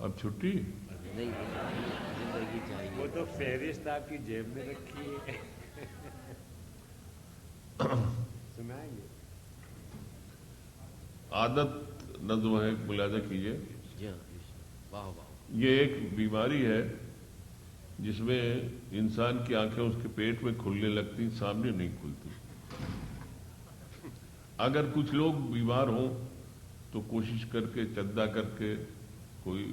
اب چھٹی نہیں، زندگی چاہیے، وہ تو فہرست آپ کی جیب میں رکھی ہے، سنائیں گے؟ عادت نظم ہے، ملاحظہ کیجئے، جی ہاں، واہ واہ، یہ ایک بیماری ہے جس میں انسان کی آنکھیں اس کے پیٹ میں کھلنے لگتی، سامنے نہیں کھلتی۔ اگر کچھ لوگ بیمار ہوں تو کوشش کر کے چندہ کر کے کوئی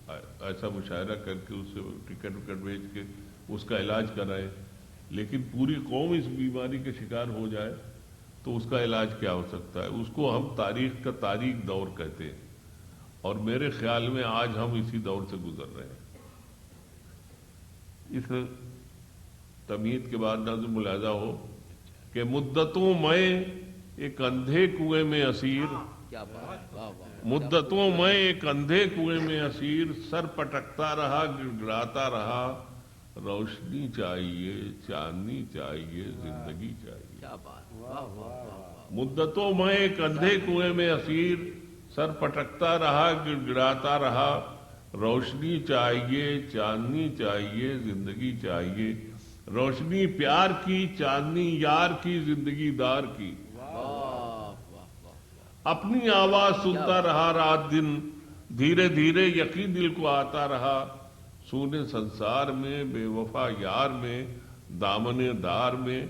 ایسا مشاعرہ کر کے اس سے ٹکٹ بھیج کے اس کا علاج کرائے، لیکن پوری قوم اس بیماری کے شکار ہو جائے تو اس کا علاج کیا ہو سکتا ہے؟ اس کو ہم تاریخ کا تاریک دور کہتے ہیں، اور میرے خیال میں آج ہم اسی دور سے گزر رہے ہیں۔ اس تمہید کے بعد نظم ملاحظہ ہو کہ مدتوں میں ایک اندھے کنویں میں اسیر، کیا بات، واہ واہ، مدتوں میں ایک اندھے کنویں میں اسیر، سر پٹکتا رہا گڑ گڑاتا رہا، روشنی چاہیے چاندنی چاہیے زندگی چاہیے۔ کیا بات، واہ واہ واہ واہ، مدتوں میں ایک اندھے کنویں میں اسیر، سر پٹکتا رہا گڑ گڑاتا رہا، روشنی چاہیے چاندنی چاہیے زندگی چاہیے، روشنی پیار کی، چاندنی یار کی، زندگی دار کی۔ واہ واہ واہ واہ، اپنی آواز سنتا رہا رات دن، دھیرے دھیرے یقین دل کو آتا رہا، سونے سنسار میں بے وفا یار میں، دامن دار میں،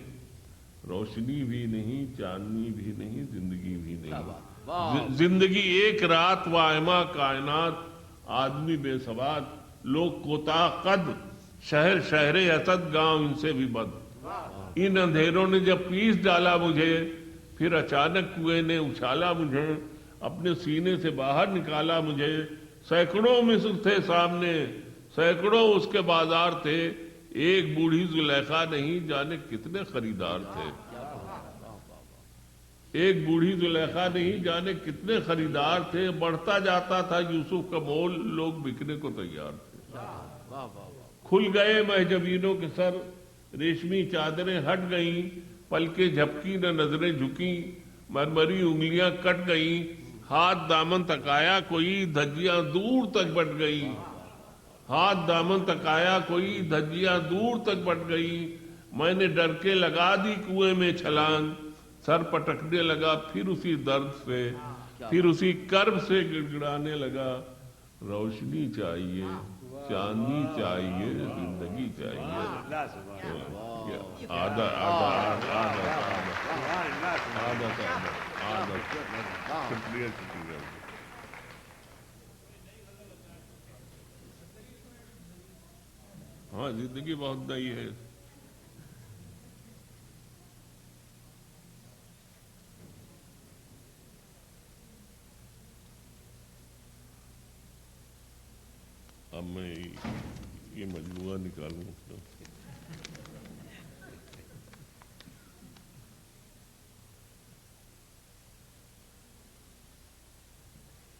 روشنی بھی نہیں چاندنی بھی نہیں زندگی بھی کیا نہیں۔ بات، واہ، زندگی ایک رات وائمہ کائنات، آدمی بے ثبات، لوگ کوتا قد، شہر شہر اسد، گاؤں ان سے بھی بد۔ ان اندھیروں نے جب پیس ڈالا مجھے، پھر اچانک کنویں نے اچھالا مجھے، اپنے سینے سے باہر نکالا مجھے، سینکڑوں مصر تھے سامنے، سینکڑوں اس کے بازار تھے، ایک بوڑھی زلیخا نہیں جانے کتنے خریدار تھے، ایک بوڑھی زلیخا نہیں جانے کتنے خریدار تھے، بڑھتا جاتا تھا یوسف کا مول، لوگ بکنے کو تیار تھے۔ واہ واہ واہ، کھل گئے محجبینوں کے سر، ریشمی چادریں ہٹ گئیں، پلکیں جھپکی نہ نظریں جھکیں، مرمری انگلیاں کٹ گئیں، ہاتھ دامن تک آیا کوئی، دھجیاں دور تک بٹ گئیں، ہاتھ دامن تک آیا کوئی، دھجیاں دور تک بٹ گئیں، میں نے ڈر کے لگا دی کنویں میں چھلانگ، سر پٹکنے لگا پھر اسی درد سے، پھر اسی کرب سے گڑ گڑانے لگا، روشنی چاہیے چاندنی چاہیے زندگی چاہیے۔ آدھا شکریہ شکریہ۔ ہاں زندگی بہت نئی ہے۔ اب میں یہ مجموعہ نکالوں گا۔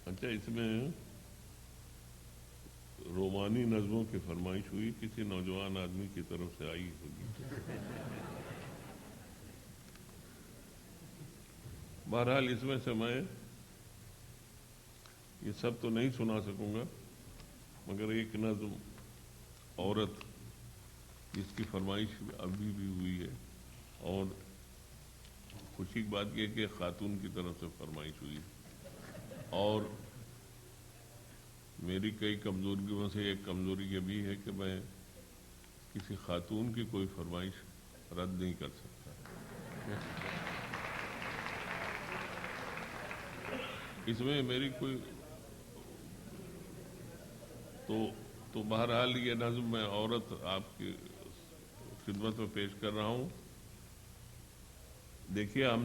اچھا، اس میں رومانی نظموں کی فرمائش ہوئی، کسی نوجوان آدمی کی طرف سے آئی ہوگی۔ بہرحال اس میں سے میں یہ سب تو نہیں سنا سکوں گا، مگر ایک نظم عورت جس کی فرمائش ابھی بھی ہوئی ہے، اور خوشی کی بات یہ کہ خاتون کی طرف سے فرمائش ہوئی، اور میری کئی کمزوریوں میں سے ایک کمزوری یہ بھی ہے کہ میں کسی خاتون کی کوئی فرمائش رد نہیں کر سکتا۔ اس میں میری کوئی تو بہرحال یہ نظم میں عورت آپ کی خدمت میں پیش کر رہا ہوں۔ دیکھیے، ہم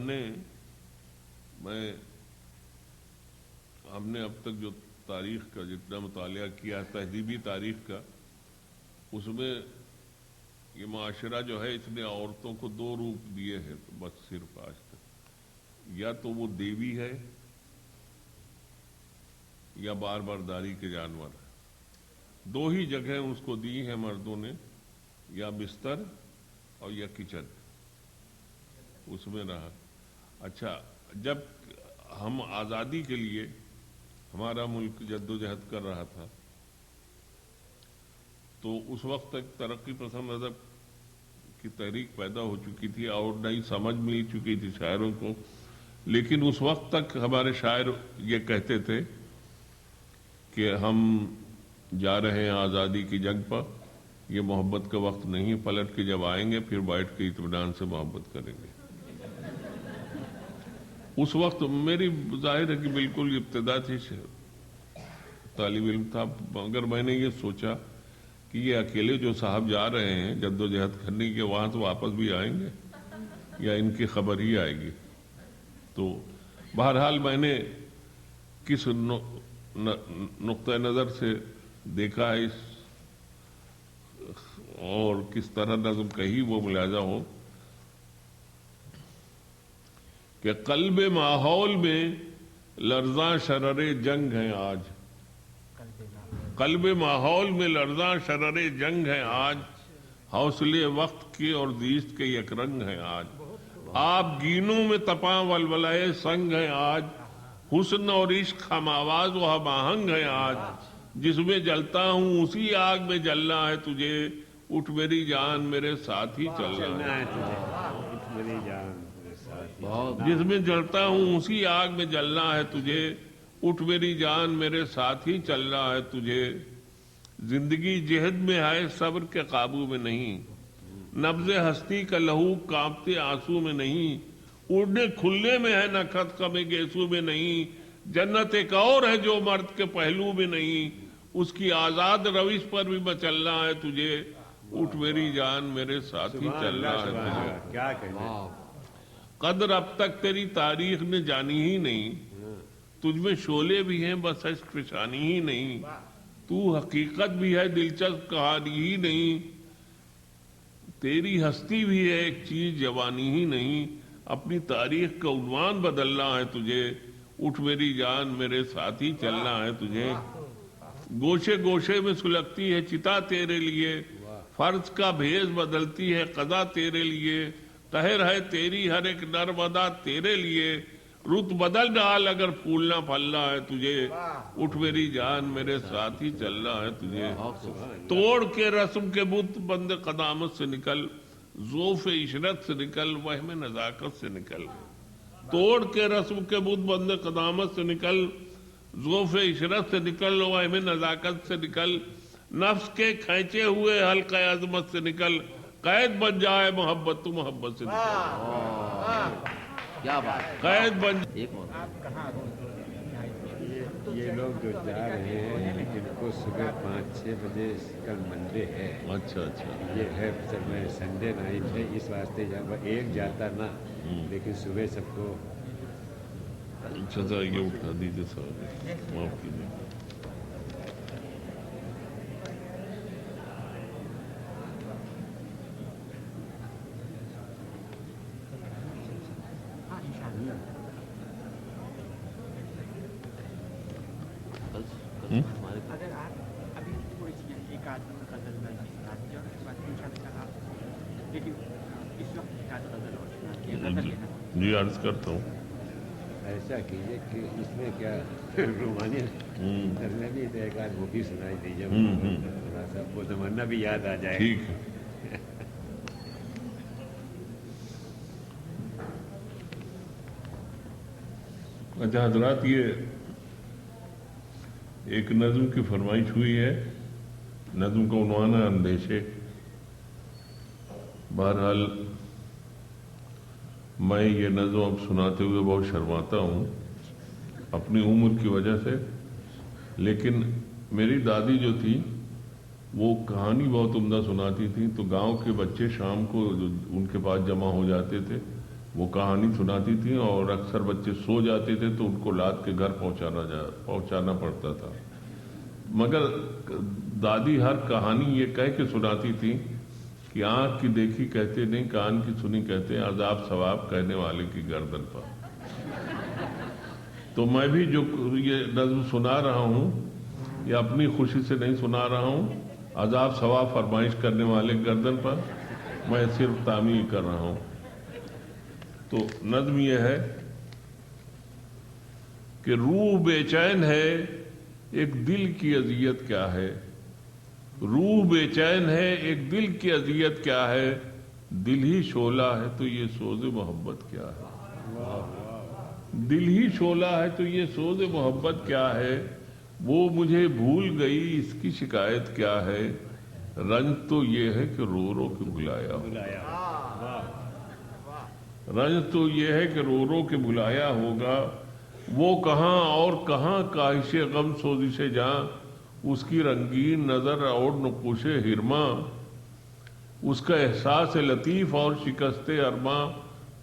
نے اب تک جو تاریخ کا جتنا مطالعہ کیا، تہذیبی تاریخ کا، اس میں یہ معاشرہ جو ہے اس نے عورتوں کو دو روپ دیے ہیں بس صرف آج تک، یا تو وہ دیوی ہے یا بار برداری کے جانور ہے۔ دو ہی جگہیں اس کو دی ہیں مردوں نے، یا بستر اور یا کچن، اس میں رہا۔ اچھا، جب ہم آزادی کے لیے ہمارا ملک جدوجہد کر رہا تھا تو اس وقت تک ترقی پسند مذہب کی تحریک پیدا ہو چکی تھی اور نئی سمجھ مل چکی تھی شاعروں کو، لیکن اس وقت تک ہمارے شاعر یہ کہتے تھے کہ ہم جا رہے ہیں آزادی کی جنگ پر، یہ محبت کا وقت نہیں، پلٹ کے جب آئیں گے پھر بیٹھ کے اطمینان سے محبت کریں گے۔ اس وقت میری ظاہر ہے کہ بالکل ابتدا تھی، طالب علم تھا، مگر میں نے یہ سوچا کہ یہ اکیلے جو صاحب جا رہے ہیں جدوجہد کرنے کے، وہاں تو واپس بھی آئیں گے یا ان کی خبر ہی آئے گی؟ تو بہرحال میں نے کس نقطۂ نظر سے دیکھا ہے اس اور کس طرح نظم کہی وہ ملاحظہ ہو کہ قلب ماحول میں لرزاں شرر جنگ ہیں آج، قلب ماحول میں لرزاں شرر جنگ ہیں آج، حوصلے وقت کے اور زیست کے یک رنگ ہیں آج، آپ گینوں میں تپاں ولولائے سنگ ہیں آج، حسن اور عشق ہم آواز و ہم آہنگ ہیں آج، جس میں جلتا ہوں اسی آگ میں جلنا ہے تجھے، اٹھ میری جان میرے ساتھ ہی چلنا ہے، میری جان میرے ساتھ جس میں جلتا ہوں اسی آگ میں جلنا ہے تجھے، اٹھ میری جان میرے ساتھ ہی چلنا ہے تجھے، زندگی جہد میں ہے صبر کے قابو میں نہیں، نبض ہستی کا لہو کانپتے آنسو میں نہیں، اڑنے کھلنے میں ہے نکھت کم گیسو میں نہیں، جنت ایک اور ہے جو مرد کے پہلو میں نہیں، اس کی آزاد روش پر بھی مچلنا ہے تجھے، اٹھ میری جان میرے ساتھ ہی چلنا ہے تجھے، کیا کہنا قدر اب تک تیری تاریخ نے جانی ہی نہیں، تجھ میں شعلے بھی ہیں بس اشک فشانی ہی نہیں، تو حقیقت بھی ہے دلچسپ کہانی ہی نہیں، تیری ہستی بھی ہے ایک چیز جوانی ہی نہیں، اپنی تاریخ کا عنوان بدلنا ہے تجھے، اٹھ میری جان میرے ساتھ ہی چلنا ہے تجھے، گوشے گوشے میں سلگتی ہے چتا تیرے لیے، فرض کا بھیز بدلتی ہے قضا تیرے لیے، قہر ہے تیری ہر ایک نرمدا تیرے لیے، رت بدل ڈال اگر پھولنا پھلنا ہے تجھے، اٹھ میری جان میرے ساتھ ہی چلنا ہے تجھے، توڑ کے رسم کے بت بند قدامت سے نکل، ذوف عشرت سے نکل، وہم نزاکت سے نکل، توڑ کے رسم کے بت بند قدامت سے نکل، ذوف عشرت سے نکل، وہم نزاکت سے نکل، نفس کے کھینچے ہوئے حلقہ عظمت سے نکل، قید بن جائے محبت تو محبت سے نکل، کیا بات، قید بن ایک اور یہ لوگ جو جا رہے ہیں ان کو صبح 5-6 بجے کل منڈے ہے، اچھا اچھا یہ ہے سر میں سنڈے نائٹ ہے، اس واسطے جب ایک جاتا نہ لیکن صبح سب کو اچھا ذرا یہ اٹھا دیجیے صاحب، معاف کیجیے، ہمارے اگر آپ ابھی تھوڑی سی ایک آدھ غزل میں سنا دیجیے اور اس کے بعد ان شاء اللہ آپ لیکن اس وقت ایک آدھ غزل اور سنا دیجیے، غزل لینا جی عرض کرتا ہوں، ایسا کیجیے کہ اس میں کیا رومانی کرنے بھی تو ایک آدھ وہ بھی سنائی دیجیے، تھوڑا سا وہ زمانہ بھی یاد آ جائے۔ ٹھیک ہے، اچھا حضرات، یہ ایک نظم کی فرمائش ہوئی ہے، نظم کا عنوان ہے اندیشے، بہرحال میں یہ نظم اب سناتے ہوئے بہت شرماتا ہوں اپنی عمر کی وجہ سے، لیکن میری دادی جو تھی وہ کہانی بہت عمدہ سناتی تھی، تو گاؤں کے بچے شام کو ان کے پاس جمع ہو جاتے تھے، وہ کہانی سناتی تھی اور اکثر بچے سو جاتے تھے تو ان کو لاد کے گھر پہنچانا پڑتا تھا، مگر دادی ہر کہانی یہ کہہ کے سناتی تھی کہ آنکھ کی دیکھی کہتے نہیں، کان کی سنی کہتے عذاب ثواب کہنے والے کی گردن پر۔ تو میں بھی جو یہ نظم سنا رہا ہوں یہ اپنی خوشی سے نہیں سنا رہا ہوں، عذاب ثواب فرمائش کرنے والے گردن پر، میں صرف تعمیل کر رہا ہوں۔ تو نظم یہ ہے کہ روح بے چین ہے ایک دل کی اذیت کیا ہے، روح بے چین ہے ایک دل کی اذیت کیا ہے، دل ہی شعلہ ہے تو یہ سوز محبت کیا ہے، دل ہی شعلہ ہے تو یہ سوز محبت کیا ہے، وہ مجھے بھول گئی اس کی شکایت کیا ہے، رنج تو یہ ہے کہ رو رو کے بلایا ہوگا، رنج تو یہ ہے کہ رو رو کے بلایا ہوگا، وہ کہاں اور کہاں کاہش غم سوزش جاں، اس کی رنگین نظر اور نقوش ہرما، اس کا احساس لطیف اور شکست ارماں،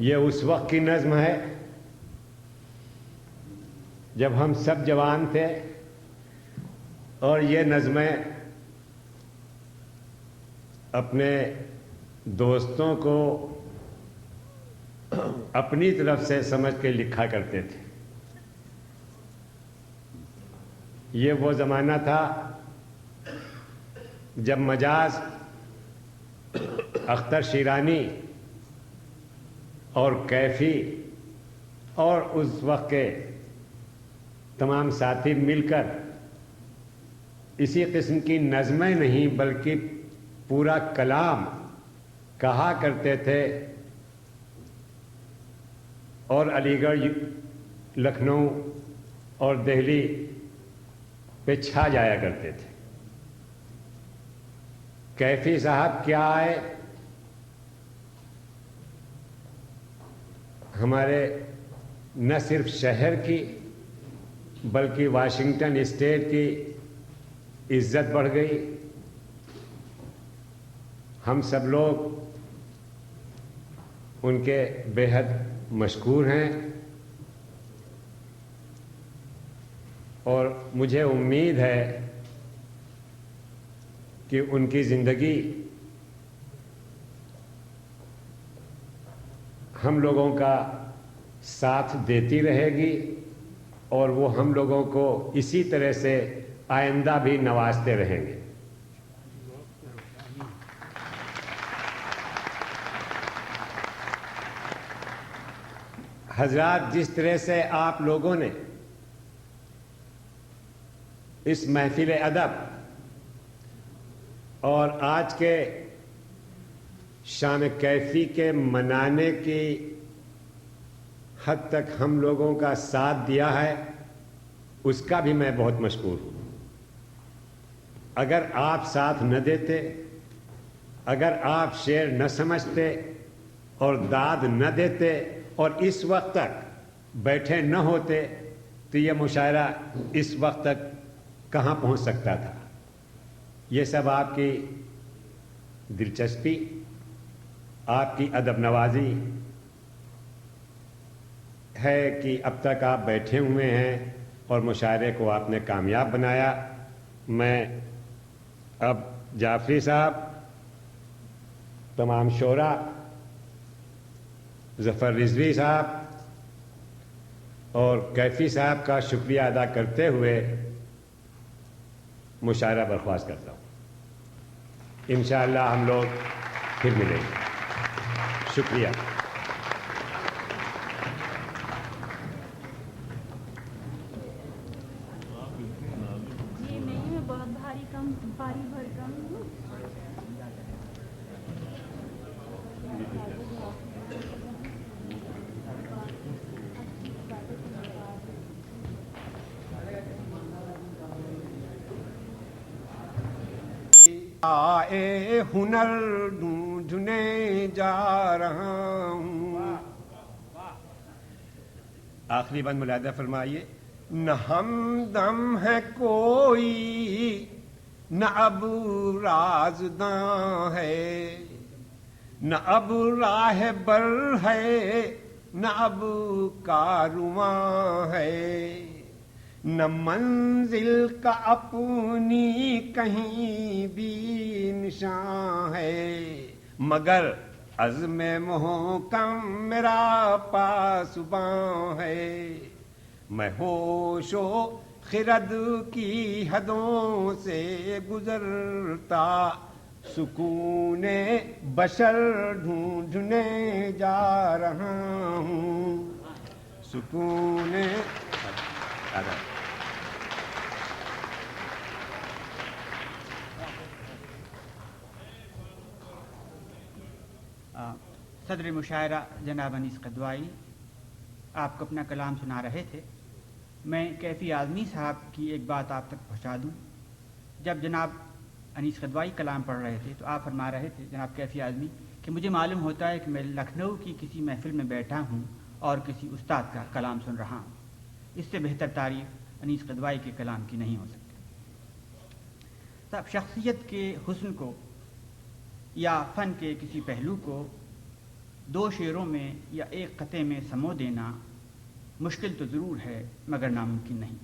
یہ اس وقت کی نظم ہے جب ہم سب جوان تھے اور یہ نظمیں اپنے دوستوں کو اپنی طرف سے سمجھ کے لکھا کرتے تھے. یہ وہ زمانہ تھا جب مجاز اختر شیرانی اور کیفی اور اس وقت کے تمام ساتھی مل کر اسی قسم کی نظمیں نہیں بلکہ پورا کلام کہا کرتے تھے اور علی گڑھ، لکھنؤ اور دہلی پہ چھا جایا کرتے تھے. کیفی صاحب کیا آئے، ہمارے نہ صرف شہر کی بلکہ واشنگٹن اسٹیٹ کی عزت بڑھ گئی. ہم سب لوگ ان کے بے حد مشکور ہیں اور مجھے امید ہے کہ ان کی زندگی ہم لوگوں کا ساتھ دیتی رہے گی اور وہ ہم لوگوں کو اسی طرح سے آئندہ بھی نوازتے رہیں گے. حضرات، جس طرح سے آپ لوگوں نے اس محفل ادب اور آج کے شام کیفی کے منانے کی حد تک ہم لوگوں کا ساتھ دیا ہے، اس کا بھی میں بہت مشکور ہوں. اگر آپ ساتھ نہ دیتے، اگر آپ شعر نہ سمجھتے اور داد نہ دیتے اور اس وقت تک بیٹھے نہ ہوتے تو یہ مشاعرہ اس وقت تک کہاں پہنچ سکتا تھا. یہ سب آپ کی دلچسپی، آپ کی ادب نوازی ہے کہ اب تک آپ بیٹھے ہوئے ہیں اور مشاعرے کو آپ نے کامیاب بنایا. میں اب جعفری صاحب، تمام شعراء، ظفر رضوی صاحب اور کیفی صاحب کا شکریہ ادا کرتے ہوئے مشاعرہ برخواست کرتا ہوں. انشاءاللہ ہم لوگ پھر ملیں گے. شکریہ. آئے ہنر ڈھونڈنے جا رہا ہوں. آخری بند ملاحظہ فرمائیے. نہ ہمدم ہے کوئی، نہ اب رازداں ہے، نہ اب راہ بر ہے، نہ اب کارواں ہے، نہ منزل کا اپنی کہیں بھی نشان ہے، مگر عزم محکم میرا پاسباں ہے. میں ہوش و خرد کی حدوں سے گزرتا سکون بشر ڈھونڈنے جا رہا ہوں. سکون صدر مشاعرہ جناب انیس قدوائی آپ کو اپنا کلام سنا رہے تھے. میں کیفی اعظمی صاحب کی ایک بات آپ تک پہنچا دوں. جب جناب انیس قدوائی کلام پڑھ رہے تھے تو آپ فرما رہے تھے جناب کیفی اعظمی کہ مجھے معلوم ہوتا ہے کہ میں لکھنؤ کی کسی محفل میں بیٹھا ہوں اور کسی استاد کا کلام سن رہا ہوں. اس سے بہتر تعریف انیس قدوائی کے کلام کی نہیں ہو سکتی. صاحب، شخصیت کے حسن کو یا فن کے کسی پہلو کو 2 شعروں میں یا ایک قطعے میں سمو دینا مشکل تو ضرور ہے مگر ناممکن نہیں،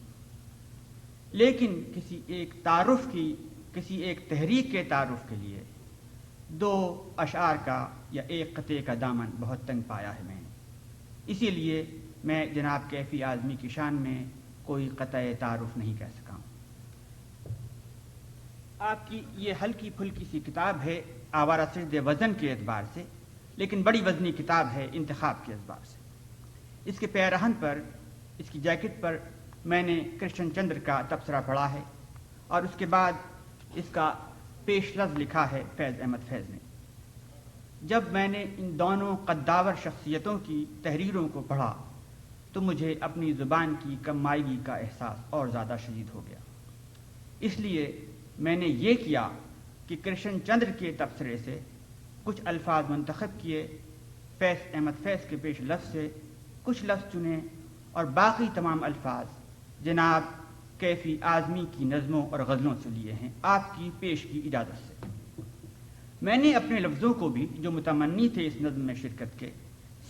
لیکن کسی ایک تعارف کی، کسی ایک تحریک کے تعارف کے لیے 2 اشعار کا یا ایک قطعے کا دامن بہت تنگ پایا ہے میں نے، اسی لیے میں جناب کیفی اعظمی کی شان میں کوئی قطع تعارف نہیں کہہ سکا ہوں۔ آپ کی یہ ہلکی پھلکی سی کتاب ہے آوارہ سجد وزن کے اعتبار سے، لیکن بڑی وزنی کتاب ہے انتخاب کے اعتبار سے۔ اس کے پیرہن پر، اس کی جیکٹ پر میں نے کرشن چندر کا تبصرہ پڑھا ہے، اور اس کے بعد اس کا پیش لفظ لکھا ہے فیض احمد فیض نے۔ جب میں نے ان دونوں قداور شخصیتوں کی تحریروں کو پڑھا تو مجھے اپنی زبان کی کم مائگی کا احساس اور زیادہ شدید ہو گیا، اس لیے میں نے یہ کیا کہ کرشن چندر کے تبصرے سے کچھ الفاظ منتخب کیے، فیض احمد فیض کے پیش لفظ سے کچھ لفظ چنے، اور باقی تمام الفاظ جناب کیفی اعظمی کی نظموں اور غزلوں سے لیے ہیں آپ کی پیش کی اجازت سے۔ میں نے اپنے لفظوں کو بھی جو متمنی تھے اس نظم میں شرکت کے،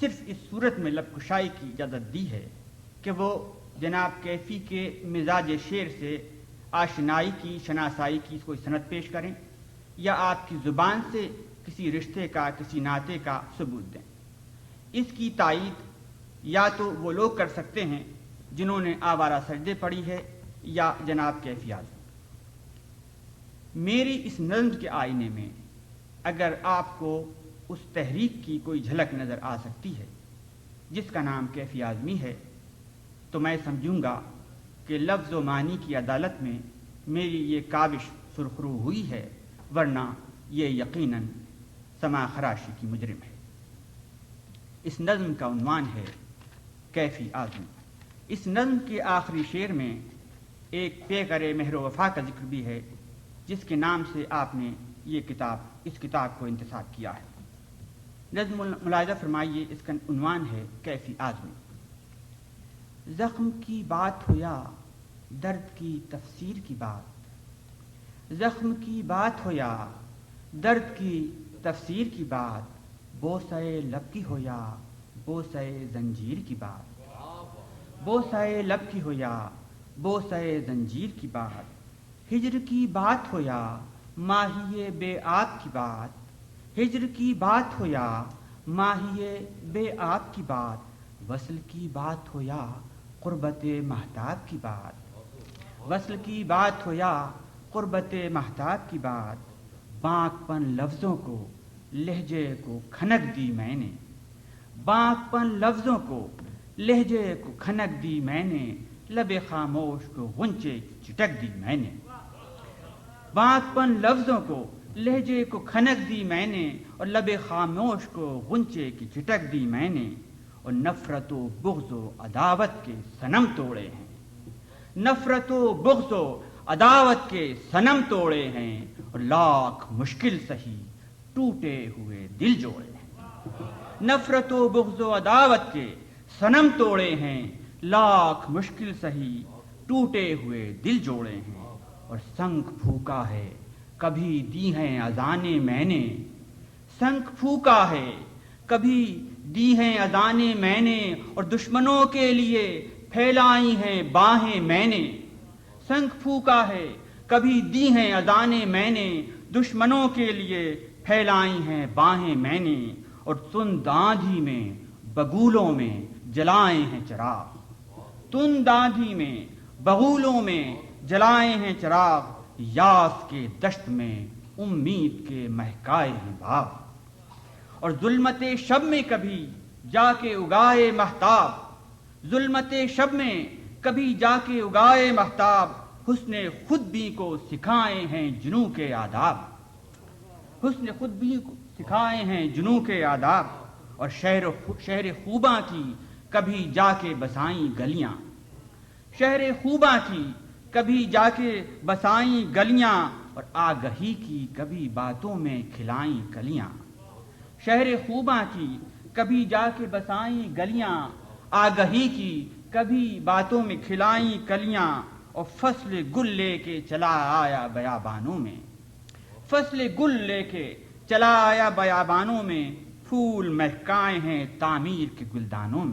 صرف اس صورت میں لب کشائی کی اجازت دی ہے کہ وہ جناب کیفی کے مزاج شعر سے آشنائی کی، شناسائی کی کوئی سند پیش کریں، یا آپ کی زبان سے کسی رشتے کا، کسی ناطے کا ثبوت دیں۔ اس کی تائید یا تو وہ لوگ کر سکتے ہیں جنہوں نے آوارہ سجدے پڑھی ہے، یا جناب کیفی اعظمی۔ میری اس نظم کے آئینے میں اگر آپ کو اس تحریک کی کوئی جھلک نظر آ سکتی ہے جس کا نام کیفی اعظمی ہے، تو میں سمجھوں گا کہ لفظ و معنی کی عدالت میں میری یہ کاوش سرخرو ہوئی ہے، ورنہ یہ یقیناً سما خراشی کی مجرم ہے۔ اس نظم کا عنوان ہے کیفی اعظمی۔ اس نظم کے آخری شعر میں ایک پیغر مہر و وفا کا ذکر بھی ہے، جس کے نام سے آپ نے اس کتاب کو انتساب کیا ہے۔ نظم ملاحظہ فرمائیے، اس کا عنوان ہے کیفی اعظمی۔ زخم کی بات ہو یا درد کی تفسیر کی بات، زخم کی بات ہو یا درد کی تفسیر کی بات، بوسہ لب کی ہو یا بوسہ زنجیر کی بات، بوسہ لب کی ہو یا بوسہ زنجیر کی بات، ہجر کی بات ہو یا ماہی بے آب کی بات، ہجر کی بات ہو یا ماہی بے آب کی بات، وصل کی بات ہو یا قربت مہتاب کی بات، وصل کی بات ہو یا قربت مہتاب کی بات، بانک پن لفظوں کو لہجے کو کھنک دی میں نے، بانک پن لفظوں کو لہجے کو کھنک دی میں نے، لب خاموش کو غنچے چٹک دی میں نے، بانک پن لفظوں کو لہجے کو کھنک دی میں نے، اور لب خاموش کو غنچے کی چٹک دی میں نے، اور نفرت و بغض و عداوت کے صنم توڑے ہیں، نفرت و بغض و عداوت کے صنم توڑے ہیں، اور لاکھ مشکل سہی ٹوٹے ہوئے دل جوڑے ہیں، نفرت و بغض و عداوت کے صنم توڑے ہیں، لاکھ مشکل سہی ٹوٹے ہوئے دل جوڑے ہیں، اور سنگ پھونکا ہے کبھی دی ہیں اذانیں میں نے، سنگ پھونکا ہے کبھی دی ہیں اذانیں میں نے، اور دشمنوں کے لیے پھیلائی ہیں باہیں میں نے، سنگ پھونکا ہے کبھی دی ہیں اذانیں میں نے، دشمنوں کے لیے پھیلائی ہیں باہیں میں نے، اور تند آندھی میں بگولوں میں جلائے ہیں چراغ، تند آندھی میں بگولوں میں جلائے ہیں چراغ، یاس کے دشت میں امید کے مہکائے ہیں باغ، اور ظلمت شب میں کبھی جا کے اگائے مہتاب، ظلمت شب میں کبھی جا کے اگائے مہتاب، حسن خود بھی کو سکھائے ہیں جنوں کے آداب، حسن خود بھی کو سکھائے ہیں جنوں کے آداب، اور شہر خوباں کی کبھی جا کے بسائیں گلیاں، شہر خوباں کی کبھی جا کے بسائیں گلیاں، اور آگہی کی کبھی باتوں میں کھلائیں کلیاں، شہر خوباں کی کبھی جا کے بسائیں گلیاں، آگہی کی کبھی باتوں میں کھلائیں کلیاں، اور فصل گل لے کے چلا آیا بیابانوں میں، فصل گل لے کے چلا آیا بیابانوں میں، پھول مہکائے ہیں تعمیر کے گلدانوں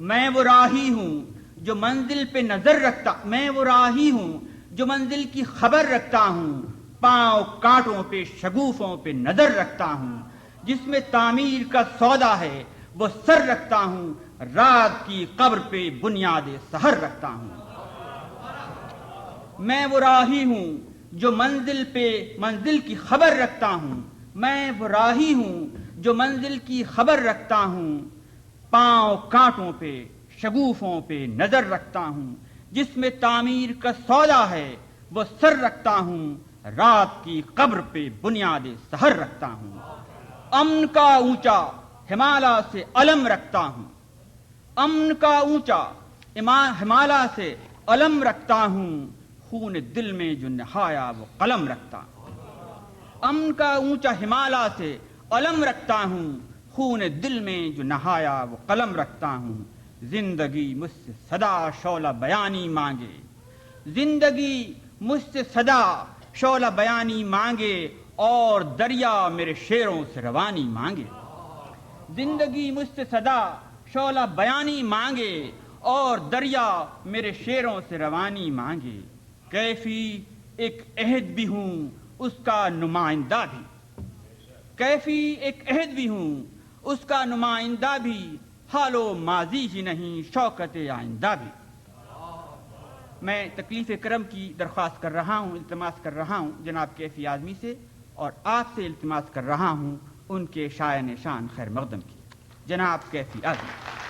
میں وہ راہی ہوں جو منزل پہ نظر رکھتا میں وہ راہی ہوں جو منزل کی خبر رکھتا ہوں پاؤں کانٹوں پہ شگوفوں پہ نظر رکھتا ہوں جس میں تعمیر کا سودا ہے وہ سر رکھتا ہوں رات کی قبر پہ بنیاد سحر رکھتا ہوں میں وہ راہی ہوں جو منزل کی خبر رکھتا ہوں میں وہ راہی ہوں جو منزل کی خبر رکھتا ہوں پاؤں کانٹوں پہ شگوفوں پہ نظر رکھتا ہوں جس میں تعمیر کا سودا ہے وہ سر رکھتا ہوں رات کی قبر پہ بنیاد سحر رکھتا ہوں امن کا اونچا ہمالیہ سے علم رکھتا ہوں امن کا اونچا ہمالیہ سے علم رکھتا ہوں خون دل میں جو نہایا وہ قلم رکھتا ہوں امن کا اونچا ہمالیہ سے علم رکھتا ہوں خون دل میں جو نہایا وہ قلم رکھتا ہوں زندگی مجھ سے صدا شعلہ بیانی مانگے زندگی مجھ سے صدا شعلہ بیانی مانگے اور دریا میرے شعروں سے روانی مانگے زندگی مجھ سے صدا شعلہ بیانی مانگے اور دریا میرے شعروں سے روانی مانگے کیفی ایک عہد بھی ہوں اس کا نمائندہ بھی کیفی ایک عہد بھی ہوں اس کا نمائندہ بھی حال و ماضی ہی نہیں شوکت آئندہ بھی میں تکلیف کرم کی درخواست کر رہا ہوں التماس کر رہا ہوں جناب کیفی اعظمی سے اور آپ سے التماس کر رہا ہوں ان کے شایان شان خیر مقدم کی جناب کیفی اعظمی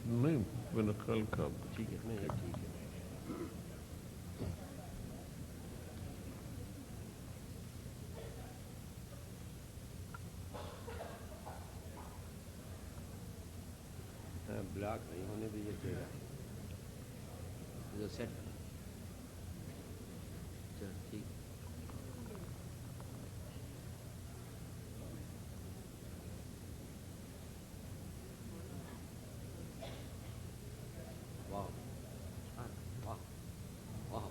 نہیں میں کل کا ٹھیک ہے نہیں ٹھیک ہے بلاک نہیں ہونے دیجیے چہرہ ادھر سیٹ چل ٹھیک واہ واہ واہ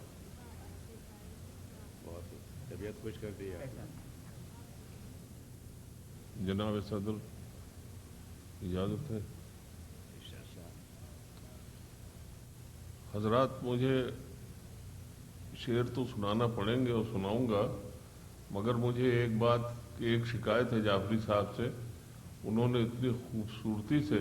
بہت طبیعت خوش کر دی ہے جناب صدر اجازت ہے حضرات مجھے شعر تو سنانا پڑیں گے اور سناؤں گا مگر مجھے ایک شکایت ہے جعفری صاحب سے انہوں نے اتنی خوبصورتی سے